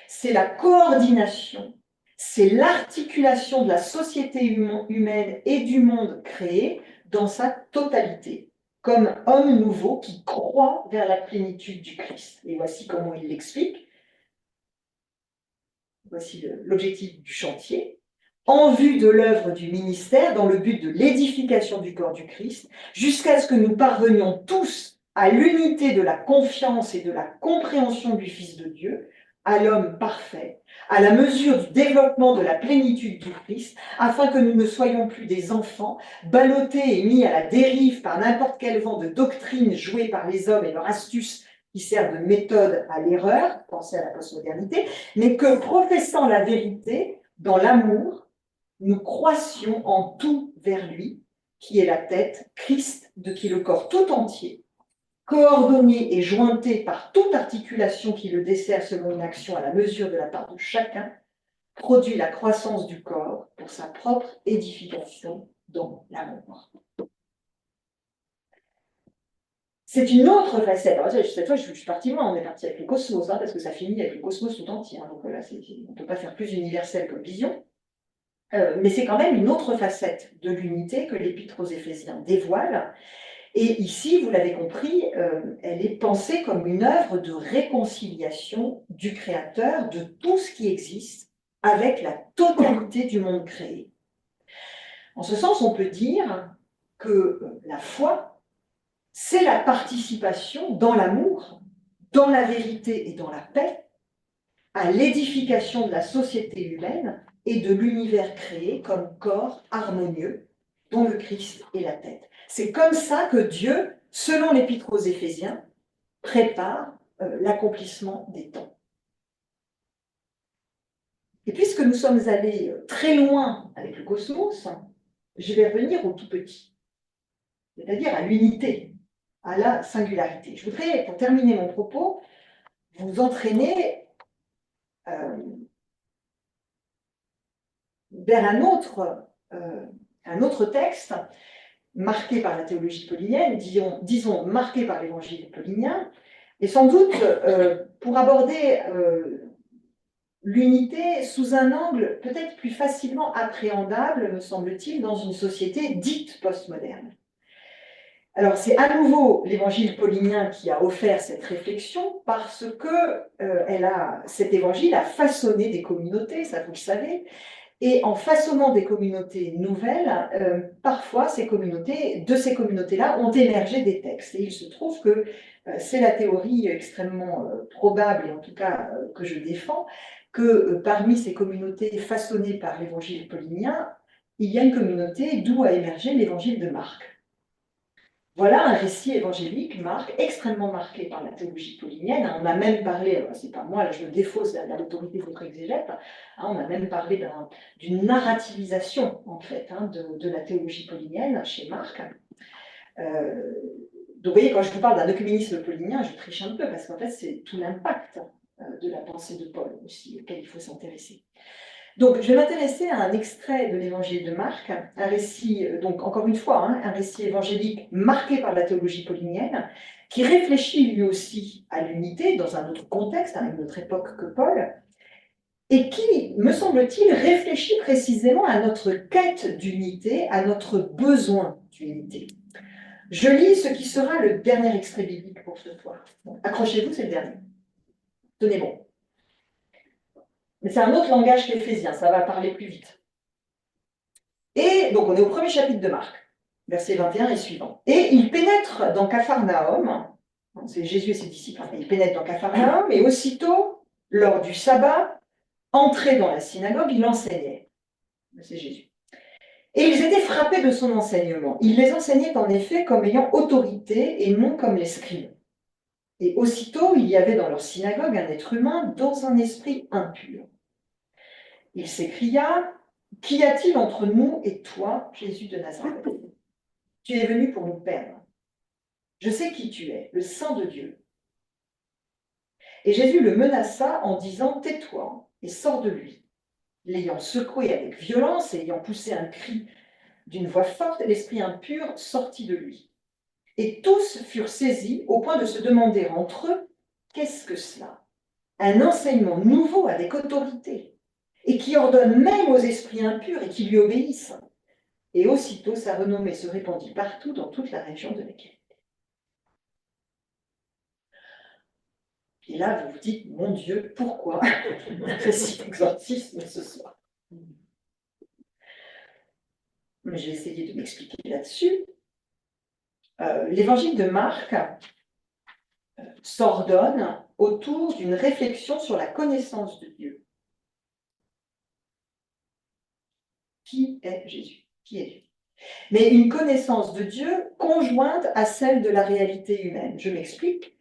C'est la coordination, c'est l'articulation de la société humaine et du monde créé dans sa totalité, comme homme nouveau qui croit vers la plénitude du Christ. Et voici comment il l'explique. Voici l'objectif du chantier. En vue de l'œuvre du ministère, dans le but de l'édification du corps du Christ, jusqu'à ce que nous parvenions tous à l'unité de la confiance et de la compréhension du Fils de Dieu, à l'homme parfait, à la mesure du développement de la plénitude du Christ, afin que nous ne soyons plus des enfants, ballottés et mis à la dérive par n'importe quel vent de doctrine joué par les hommes et leur astuce qui sert de méthode à l'erreur, pensez à la postmodernité, mais que, professant la vérité, dans l'amour, nous croissions en tout vers lui, qui est la tête, Christ, de qui le corps tout entier, coordonné et jointé par toute articulation qui le dessert selon une action à la mesure de la part de chacun, produit la croissance du corps pour sa propre édification dans l'amour. C'est une autre facette. Alors, cette fois, je suis partie loin, on est parti avec le cosmos, hein, parce que ça finit avec le cosmos tout entier. Hein, donc là, on ne peut pas faire plus universel comme vision. Mais c'est quand même une autre facette de l'unité que l'Épître aux Éphésiens dévoile. Et ici, vous l'avez compris, elle est pensée comme une œuvre de réconciliation du Créateur, de tout ce qui existe, avec la totalité du monde créé. En ce sens, on peut dire que la foi, c'est la participation dans l'amour, dans la vérité et dans la paix, à l'édification de la société humaine et de l'univers créé comme corps harmonieux dont le Christ est la tête. C'est comme ça que Dieu, selon l'Épître aux Éphésiens, prépare l'accomplissement des temps. Et puisque nous sommes allés très loin avec le cosmos, je vais revenir au tout petit, c'est-à-dire à l'unité, à la singularité. Je voudrais, pour terminer mon propos, vous entraîner vers un autre texte marqué par la théologie paulinienne, disons marqué par l'évangile paulinien, et sans doute pour aborder l'unité sous un angle peut-être plus facilement appréhendable, me semble-t-il, dans une société dite postmoderne. Alors c'est à nouveau l'évangile paulinien qui a offert cette réflexion parce que cet évangile a façonné des communautés, ça vous le savez, et en façonnant des communautés nouvelles, parfois de ces communautés-là ont émergé des textes. Et il se trouve que c'est la théorie extrêmement probable, et en tout cas que je défends, que parmi ces communautés façonnées par l'évangile paulinien, il y a une communauté d'où a émergé l'évangile de Marc. Voilà un récit évangélique, Marc, extrêmement marqué par la théologie paulinienne. On a même parlé, c'est pas moi, là je le défausse à l'autorité de votre exégète, on a même parlé d'une narrativisation, en fait, de la théologie paulinienne chez Marc. Donc vous voyez, quand je vous parle d'un œcuménisme paulinien, je triche un peu, parce qu'en fait c'est tout l'impact de la pensée de Paul aussi, auquel il faut s'intéresser. Donc, je vais m'intéresser à un extrait de l'évangile de Marc, un récit, donc encore une fois, un récit évangélique marqué par la théologie paulinienne, qui réfléchit lui aussi à l'unité dans un autre contexte, à une autre époque que Paul, et qui, me semble-t-il, réfléchit précisément à notre quête d'unité, à notre besoin d'unité. Je lis ce qui sera le dernier extrait biblique pour ce soir. Donc, accrochez-vous, c'est le dernier. Tenez bon. Mais c'est un autre langage qu'Éphésien, ça va parler plus vite. Et donc, on est au premier chapitre de Marc, versets 21 et suivants. Et il pénètre dans Capharnaüm, c'est Jésus et ses disciples, il pénètre dans Capharnaüm, et aussitôt, lors du sabbat, entré dans la synagogue, il enseignait. C'est Jésus. Et ils étaient frappés de son enseignement. Il les enseignait en effet comme ayant autorité et non comme les scribes. Et aussitôt, il y avait dans leur synagogue un être humain dans un esprit impur. Il s'écria: Qu'y a-t-il entre nous et toi, Jésus de Nazareth? Tu es venu pour nous perdre. Je sais qui tu es, le Saint de Dieu. Et Jésus le menaça en disant: Tais-toi et sors de lui. L'ayant secoué avec violence et ayant poussé un cri d'une voix forte, l'esprit impur sortit de lui. Et tous furent saisis au point de se demander entre eux, qu'est-ce que cela? Un enseignement nouveau avec autorité, et qui ordonne même aux esprits impurs et qui lui obéissent. Et aussitôt sa renommée se répandit partout dans toute la région de laquelle. Et là, vous vous dites, mon Dieu, pourquoi un récit d'exorcisme ce soir? Mais j'ai essayé de m'expliquer là-dessus. L'évangile de Marc s'ordonne autour d'une réflexion sur la connaissance de Dieu. Qui est Jésus? Qui est Dieu? Mais une connaissance de Dieu conjointe à celle de la réalité humaine. Je m'explique.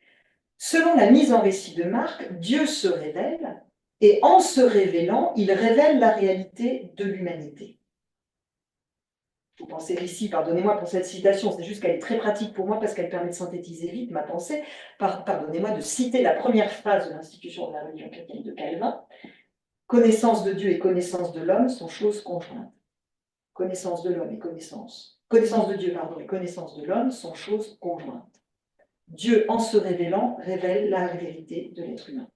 Selon la mise en récit de Marc, Dieu se révèle, et en se révélant, il révèle la réalité de l'humanité. Vous pensez ici, pardonnez-moi pour cette citation, c'est juste qu'elle est très pratique pour moi parce qu'elle permet de synthétiser vite ma pensée. Pardonnez-moi de citer la première phrase de l'Institution de la religion chrétienne de Calvin. Connaissance de Dieu et connaissance de l'homme sont choses conjointes. Connaissance de l'homme et connaissance de Dieu, pardon, et connaissance de l'homme sont choses conjointes. Dieu, en se révélant, révèle la vérité de l'être humain.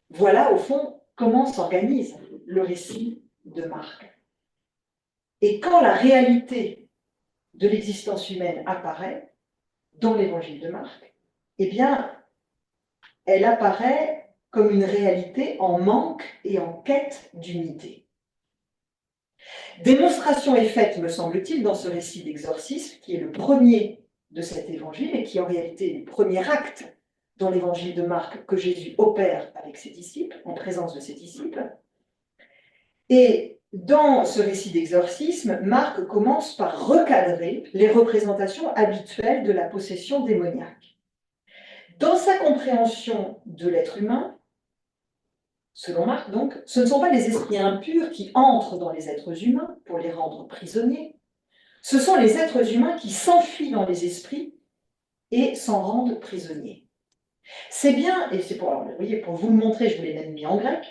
Voilà, au fond, comment s'organise le récit de Marc. Et quand la réalité de l'existence humaine apparaît dans l'évangile de Marc, eh bien, elle apparaît comme une réalité en manque et en quête d'unité. Démonstration est faite, me semble-t-il, dans ce récit d'exorcisme, qui est le premier de cet évangile et qui en réalité est le premier acte dans l'évangile de Marc que Jésus opère avec ses disciples, en présence de ses disciples. Et dans ce récit d'exorcisme, Marc commence par recadrer les représentations habituelles de la possession démoniaque. Dans sa compréhension de l'être humain, selon Marc donc, ce ne sont pas les esprits impurs qui entrent dans les êtres humains pour les rendre prisonniers, ce sont les êtres humains qui s'enfuient dans les esprits et s'en rendent prisonniers. C'est bien, et c'est pour, alors, vous voyez, pour vous le montrer, je vous l'ai même mis en grec,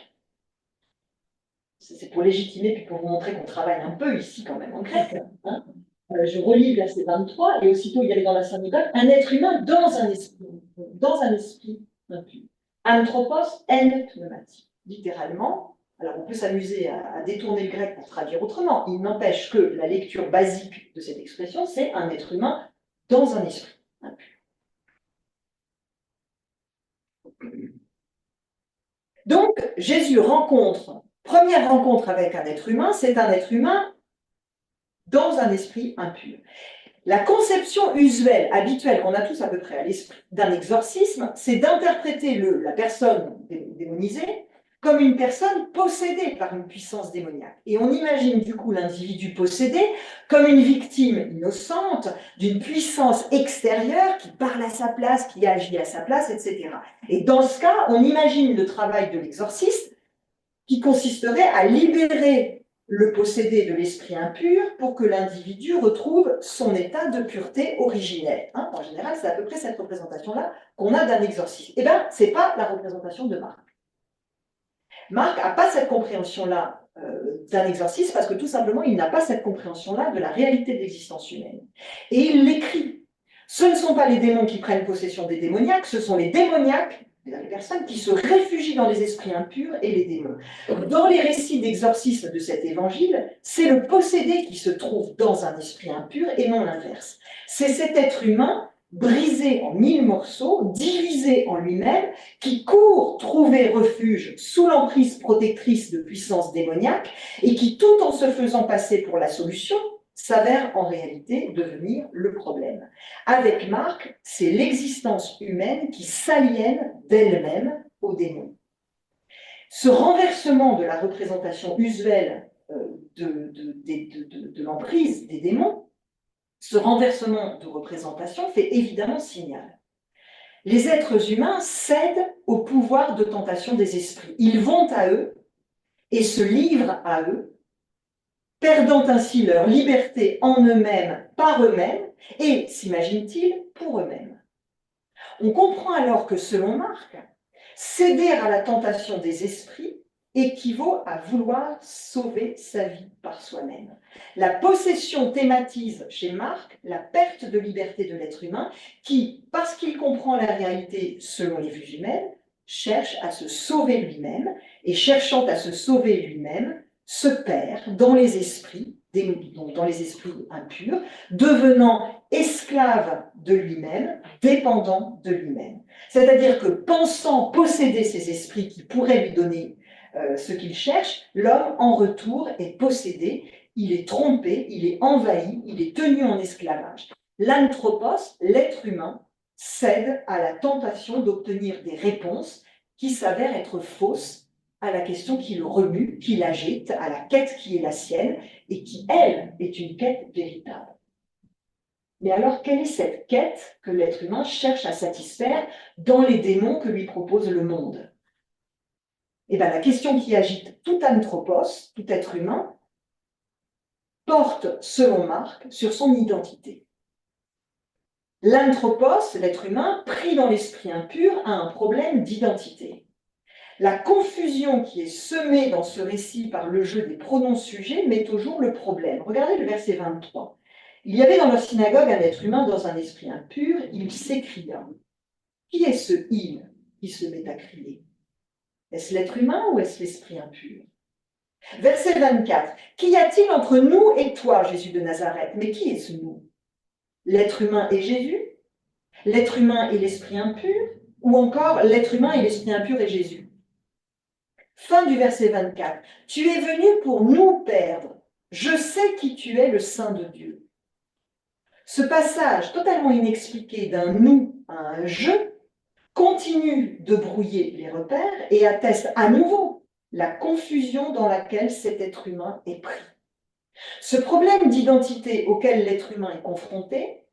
c'est pour légitimer, puis pour vous montrer qu'on travaille un peu ici quand même en grec. Hein. Je relis verset 23, et aussitôt il y avait dans la synagogue un être humain dans un esprit impur. Anthropos en pneumati. Littéralement, alors on peut s'amuser à détourner le grec pour traduire autrement. Il n'empêche que la lecture basique de cette expression, c'est un être humain dans un esprit impur. Donc, Jésus première rencontre avec un être humain, c'est un être humain dans un esprit impur. La conception usuelle, habituelle, qu'on a tous à peu près à l'esprit d'un exorcisme, c'est d'interpréter la personne démonisée comme une personne possédée par une puissance démoniaque. Et on imagine du coup l'individu possédé comme une victime innocente d'une puissance extérieure qui parle à sa place, qui agit à sa place, etc. Et dans ce cas, on imagine le travail de l'exorciste qui consisterait à libérer le possédé de l'esprit impur pour que l'individu retrouve son état de pureté originelle. Hein, en général, c'est à peu près cette représentation-là qu'on a d'un exorcisme. Eh bien, ce n'est pas la représentation de Marc. Marc n'a pas cette compréhension-là d'un exorcisme parce que tout simplement, il n'a pas cette compréhension-là de la réalité de l'existence humaine. Et il l'écrit. Ce ne sont pas les démons qui prennent possession des démoniaques, ce sont les démoniaques, les personnes qui se réfugient dans les esprits impurs et les démons. Dans les récits d'exorcisme de cet évangile, c'est le possédé qui se trouve dans un esprit impur et non l'inverse. C'est cet être humain brisé en 1000 morceaux, divisé en lui-même, qui court trouver refuge sous l'emprise protectrice de puissances démoniaques et qui, tout en se faisant passer pour la solution, s'avère en réalité devenir le problème. Avec Marc, c'est l'existence humaine qui s'aliène d'elle-même aux démons. Ce renversement de la représentation usuelle de l'emprise des démons, ce renversement de représentation fait évidemment signal. Les êtres humains cèdent au pouvoir de tentation des esprits. Ils vont à eux et se livrent à eux, perdant ainsi leur liberté en eux-mêmes, par eux-mêmes, et, s'imaginent-ils, pour eux-mêmes. On comprend alors que, selon Marc, céder à la tentation des esprits équivaut à vouloir sauver sa vie par soi-même. La possession thématise chez Marc la perte de liberté de l'être humain qui, parce qu'il comprend la réalité selon les vues humaines, cherche à se sauver lui-même et cherchant à se sauver lui-même, se perd dans les esprits, donc dans les esprits impurs, devenant esclave de lui-même, dépendant de lui-même. C'est-à-dire que pensant posséder ces esprits qui pourraient lui donner ce qu'il cherche, l'homme en retour est possédé, il est trompé, il est envahi, il est tenu en esclavage. L'anthropos, l'être humain, cède à la tentation d'obtenir des réponses qui s'avèrent être fausses à la question qui le remue, qui l'agite, à la quête qui est la sienne et qui, elle, est une quête véritable. Mais alors, quelle est cette quête que l'être humain cherche à satisfaire dans les démons que lui propose le monde? Eh bien, la question qui agite tout anthropos, tout être humain, porte, selon Marc, sur son identité. L'anthropos, l'être humain, pris dans l'esprit impur, a un problème d'identité. La confusion qui est semée dans ce récit par le jeu des pronoms sujets met au jour le problème. Regardez le verset 23. Il y avait dans leur synagogue un être humain dans un esprit impur, il s'écria. Qui est ce il qui se met à crier? Est-ce l'être humain ou est-ce l'esprit impur? Verset 24. Qu'y a-t-il entre nous et toi, Jésus de Nazareth? Mais qui est ce nous? L'être humain et Jésus? L'être humain et l'esprit impur? Ou encore l'être humain et l'esprit impur et Jésus? Fin du verset 24. Tu es venu pour nous perdre. Je sais qui tu es, le Saint de Dieu. Ce passage totalement inexpliqué d'un nous à un je continue de brouiller les repères et atteste à nouveau la confusion dans laquelle cet être humain est pris. Ce problème d'identité auquel l'être humain est confronté,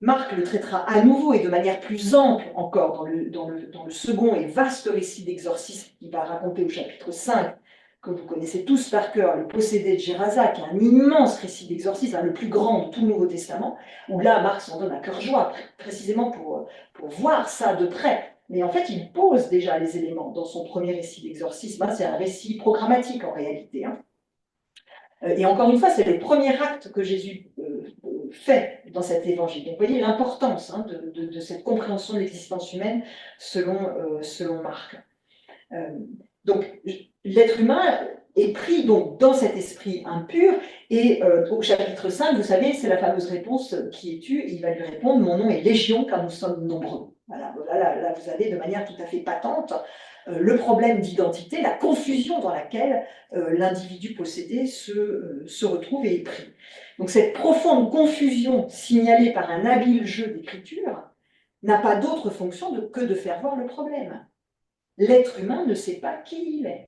Marc le traitera à nouveau et de manière plus ample encore dans le second et vaste récit d'exorcisme qu'il va raconter au chapitre 5, que vous connaissez tous par cœur, le possédé de Gérasa, qui est un immense récit d'exorcisme, le plus grand de tout le Nouveau Testament, où là, Marc s'en donne à cœur joie, précisément pour voir ça de près. Mais en fait, il pose déjà les éléments dans son premier récit d'exorcisme. C'est un récit programmatique en réalité. Et encore une fois, c'est le premier acte que Jésus fait dans cet évangile. Donc, vous voyez l'importance de cette compréhension de l'existence humaine selon Marc. Donc, l'être humain est pris donc, dans cet esprit impur, et au chapitre 5, vous savez, c'est la fameuse réponse qui est tue, et il va lui répondre « Mon nom est Légion, car nous sommes nombreux ». Voilà, là, vous avez de manière tout à fait patente le problème d'identité, la confusion dans laquelle l'individu possédé se retrouve et est pris. Donc cette profonde confusion signalée par un habile jeu d'écriture n'a pas d'autre fonction que de faire voir le problème. L'être humain ne sait pas qui il est.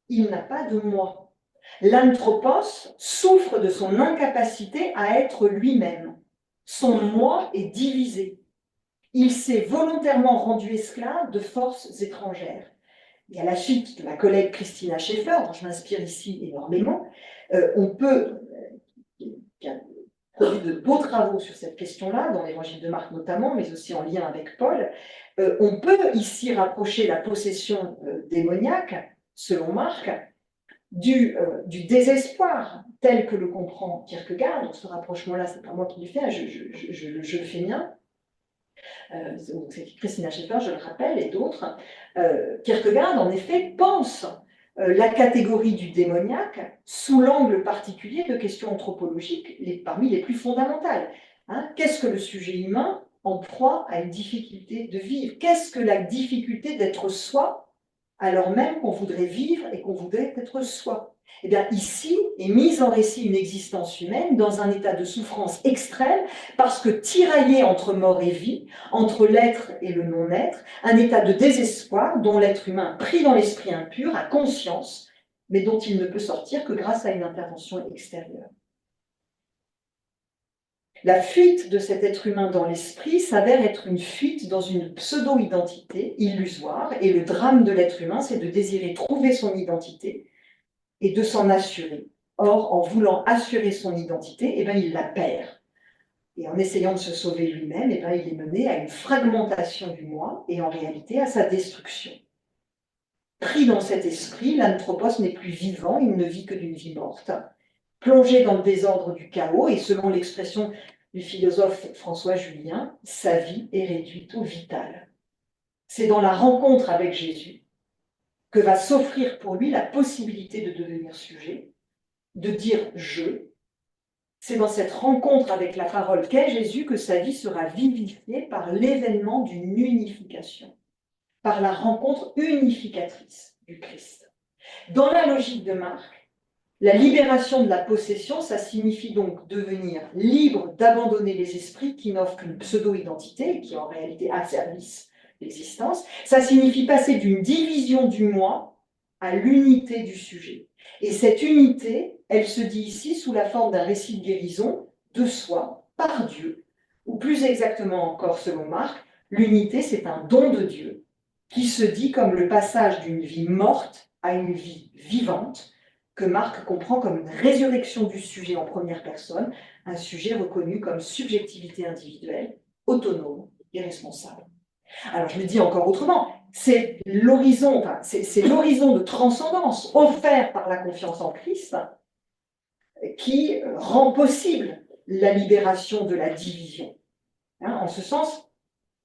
Il n'a pas de moi. L'anthropos souffre de son incapacité à être lui-même. Son moi est divisé. Il s'est volontairement rendu esclave de forces étrangères. Et à la suite de ma collègue Christina Schaeffer, dont je m'inspire ici énormément, on peut, qui a produit de beaux travaux sur cette question-là, dans l'évangile de Marc notamment, mais aussi en lien avec Paul, on peut ici rapprocher la possession démoniaque, selon Marc, du désespoir, tel que le comprend Kierkegaard. Donc ce rapprochement-là, c'est pas moi qui le fais, je le fais mien. C'est Christina Schaeffer, je le rappelle, et d'autres. Kierkegaard, en effet, pense la catégorie du démoniaque sous l'angle particulier de questions anthropologiques parmi les plus fondamentales. Qu'est-ce que le sujet humain en proie à une difficulté de vivre? Qu'est-ce que la difficulté d'être soi, alors même qu'on voudrait vivre et qu'on voudrait être soi? Eh bien, ici est mise en récit une existence humaine dans un état de souffrance extrême, parce que tiraillée entre mort et vie, entre l'être et le non-être, un état de désespoir dont l'être humain, pris dans l'esprit impur, a conscience, mais dont il ne peut sortir que grâce à une intervention extérieure. La fuite de cet être humain dans l'esprit s'avère être une fuite dans une pseudo-identité illusoire, et le drame de l'être humain, c'est de désirer trouver son identité et de s'en assurer. Or, en voulant assurer son identité, eh bien, il la perd. Et en essayant de se sauver lui-même, eh bien, il est mené à une fragmentation du moi et en réalité à sa destruction. Pris dans cet esprit, l'anthropos n'est plus vivant, il ne vit que d'une vie morte, plongé dans le désordre du chaos, et selon l'expression du philosophe François Julien, sa vie est réduite au vital. C'est dans la rencontre avec Jésus que va s'offrir pour lui la possibilité de devenir sujet, de dire « je ». C'est dans cette rencontre avec la parole qu'est Jésus que sa vie sera vivifiée par l'événement d'une unification, par la rencontre unificatrice du Christ. Dans la logique de Marc, la libération de la possession, ça signifie donc devenir libre d'abandonner les esprits qui n'offrent qu'une pseudo-identité, qui en réalité asservissent l'existence. Ça signifie passer d'une division du moi à l'unité du sujet. Et cette unité, elle se dit ici sous la forme d'un récit de guérison de soi par Dieu, ou plus exactement encore selon Marc, l'unité c'est un don de Dieu qui se dit comme le passage d'une vie morte à une vie vivante, que Marc comprend comme une résurrection du sujet en première personne, un sujet reconnu comme subjectivité individuelle, autonome et responsable. Alors je le dis encore autrement, c'est l'horizon de transcendance offert par la confiance en Christ qui rend possible la libération de la division. En ce sens,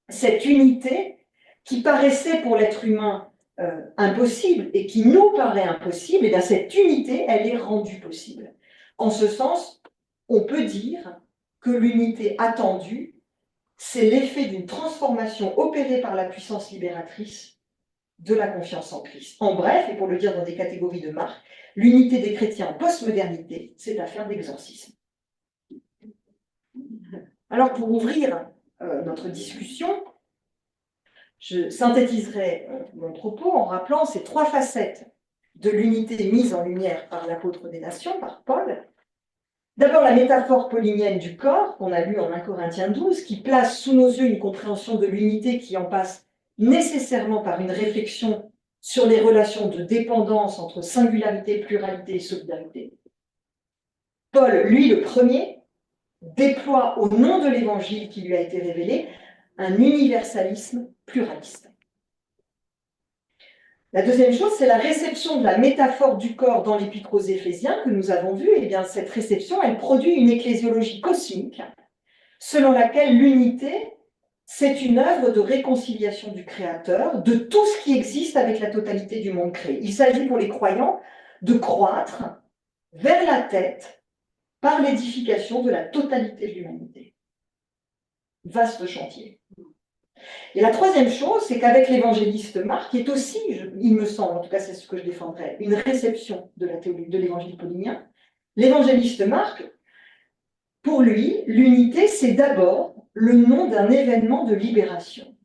cette unité qui paraissait pour l'être humain impossible et qui nous paraît impossible, et bien cette unité, elle est rendue possible. En ce sens, on peut dire que l'unité attendue, c'est l'effet d'une transformation opérée par la puissance libératrice de la confiance en Christ. En bref, et pour le dire dans des catégories de Marc, l'unité des chrétiens en postmodernité, c'est affaire d'exorcisme. Alors pour ouvrir notre discussion, je synthétiserai mon propos en rappelant ces trois facettes de l'unité mise en lumière par l'apôtre des nations, par Paul. D'abord, la métaphore paulinienne du corps, qu'on a lue en 1 Corinthiens 12, qui place sous nos yeux une compréhension de l'unité qui en passe nécessairement par une réflexion sur les relations de dépendance entre singularité, pluralité et solidarité. Paul, lui, le premier, déploie au nom de l'évangile qui lui a été révélé un universalisme pluraliste. La deuxième chose, c'est la réception de la métaphore du corps dans l'Épître aux Éphésiens que nous avons vue. Et bien, cette réception, elle produit une ecclésiologie cosmique selon laquelle l'unité, c'est une œuvre de réconciliation du Créateur, de tout ce qui existe avec la totalité du monde créé. Il s'agit pour les croyants de croître vers la tête par l'édification de la totalité de l'humanité. Vaste chantier. Et la troisième chose, c'est qu'avec l'évangéliste Marc, qui est aussi, il me semble, en tout cas c'est ce que je défendrai, une réception de l'évangile paulinien, l'évangéliste Marc, pour lui, l'unité, c'est d'abord le nom d'un événement de libération,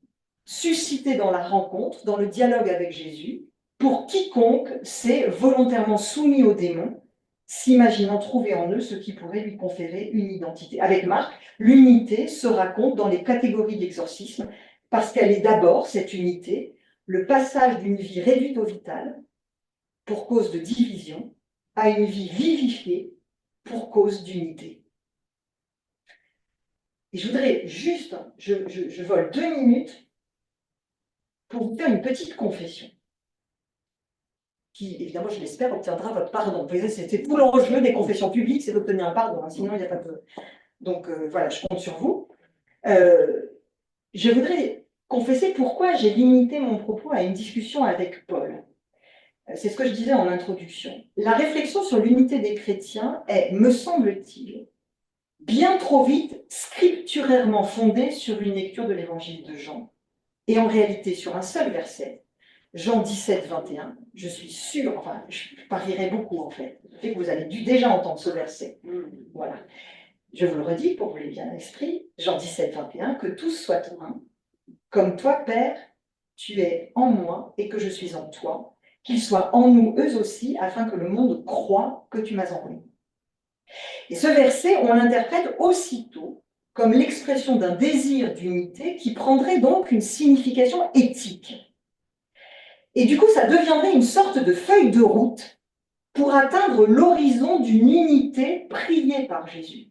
suscité dans la rencontre, dans le dialogue avec Jésus, pour quiconque s'est volontairement soumis aux démons, s'imaginant trouver en eux ce qui pourrait lui conférer une identité. Avec Marc, l'unité se raconte dans les catégories de l'exorcisme, parce qu'elle est d'abord, cette unité, le passage d'une vie réduite au vital, pour cause de division, à une vie vivifiée, pour cause d'unité. Et je voudrais juste, je vole 2 minutes pour vous faire une petite confession, qui, évidemment, je l'espère, obtiendra votre pardon. Vous voyez, c'était tout l'enjeu des confessions publiques, c'est d'obtenir un pardon, hein, sinon il n'y a pas de... Donc voilà, je compte sur vous. Je voudrais confesser pourquoi j'ai limité mon propos à une discussion avec Paul. C'est ce que je disais en introduction. La réflexion sur l'unité des chrétiens est, me semble-t-il, bien trop vite scripturairement fondée sur une lecture de l'évangile de Jean, et en réalité sur un seul verset, Jean 17, 21. Je suis sûre, enfin, je parierais beaucoup en fait, le fait que vous avez dû déjà entendre ce verset. Voilà. Je vous le redis pour que vous l'ayez bien à l'esprit, Jean 17, 21, que tous soient un, comme toi, Père, tu es en moi et que je suis en toi, qu'ils soient en nous eux aussi, afin que le monde croie que tu m'as envoyé. Et ce verset, on l'interprète aussitôt comme l'expression d'un désir d'unité qui prendrait donc une signification éthique. Et du coup, ça deviendrait une sorte de feuille de route pour atteindre l'horizon d'une unité priée par Jésus.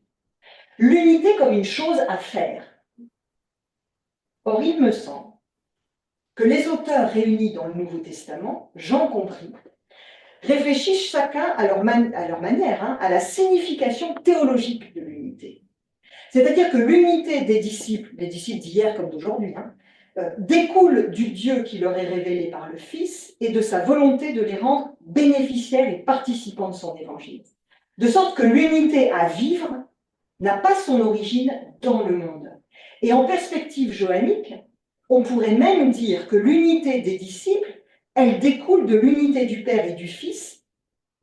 L'unité comme une chose à faire. Or, il me semble que les auteurs réunis dans le Nouveau Testament, Jean compris, réfléchissent chacun à leur manière à la signification théologique de l'unité. C'est-à-dire que l'unité des disciples d'hier comme d'aujourd'hui, découle du Dieu qui leur est révélé par le Fils et de sa volonté de les rendre bénéficiaires et participants de son évangile. De sorte que l'unité à vivre n'a pas son origine dans le monde. Et en perspective joannique, on pourrait même dire que l'unité des disciples, elle découle de l'unité du Père et du Fils,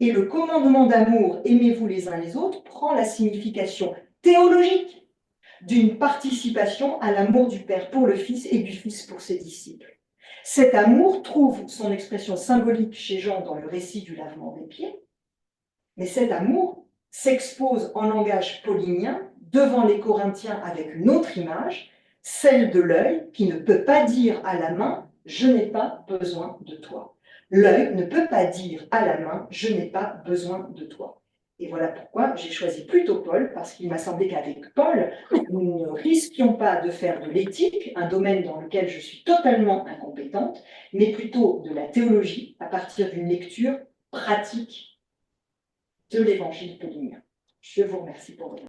et le commandement d'amour, aimez-vous les uns les autres, prend la signification théologique d'une participation à l'amour du Père pour le Fils et du Fils pour ses disciples. Cet amour trouve son expression symbolique chez Jean dans le récit du lavement des pieds, mais cet amour s'expose en langage paulinien devant les Corinthiens avec une autre image, celle de l'œil qui ne peut pas dire à la main « je n'ai pas besoin de toi ». L'œil ne peut pas dire à la main « je n'ai pas besoin de toi ». Et voilà pourquoi j'ai choisi plutôt Paul, parce qu'il m'a semblé qu'avec Paul, nous ne risquions pas de faire de l'éthique, un domaine dans lequel je suis totalement incompétente, mais plutôt de la théologie à partir d'une lecture pratique de l'évangile paulinien. Je vous remercie pour votre attention.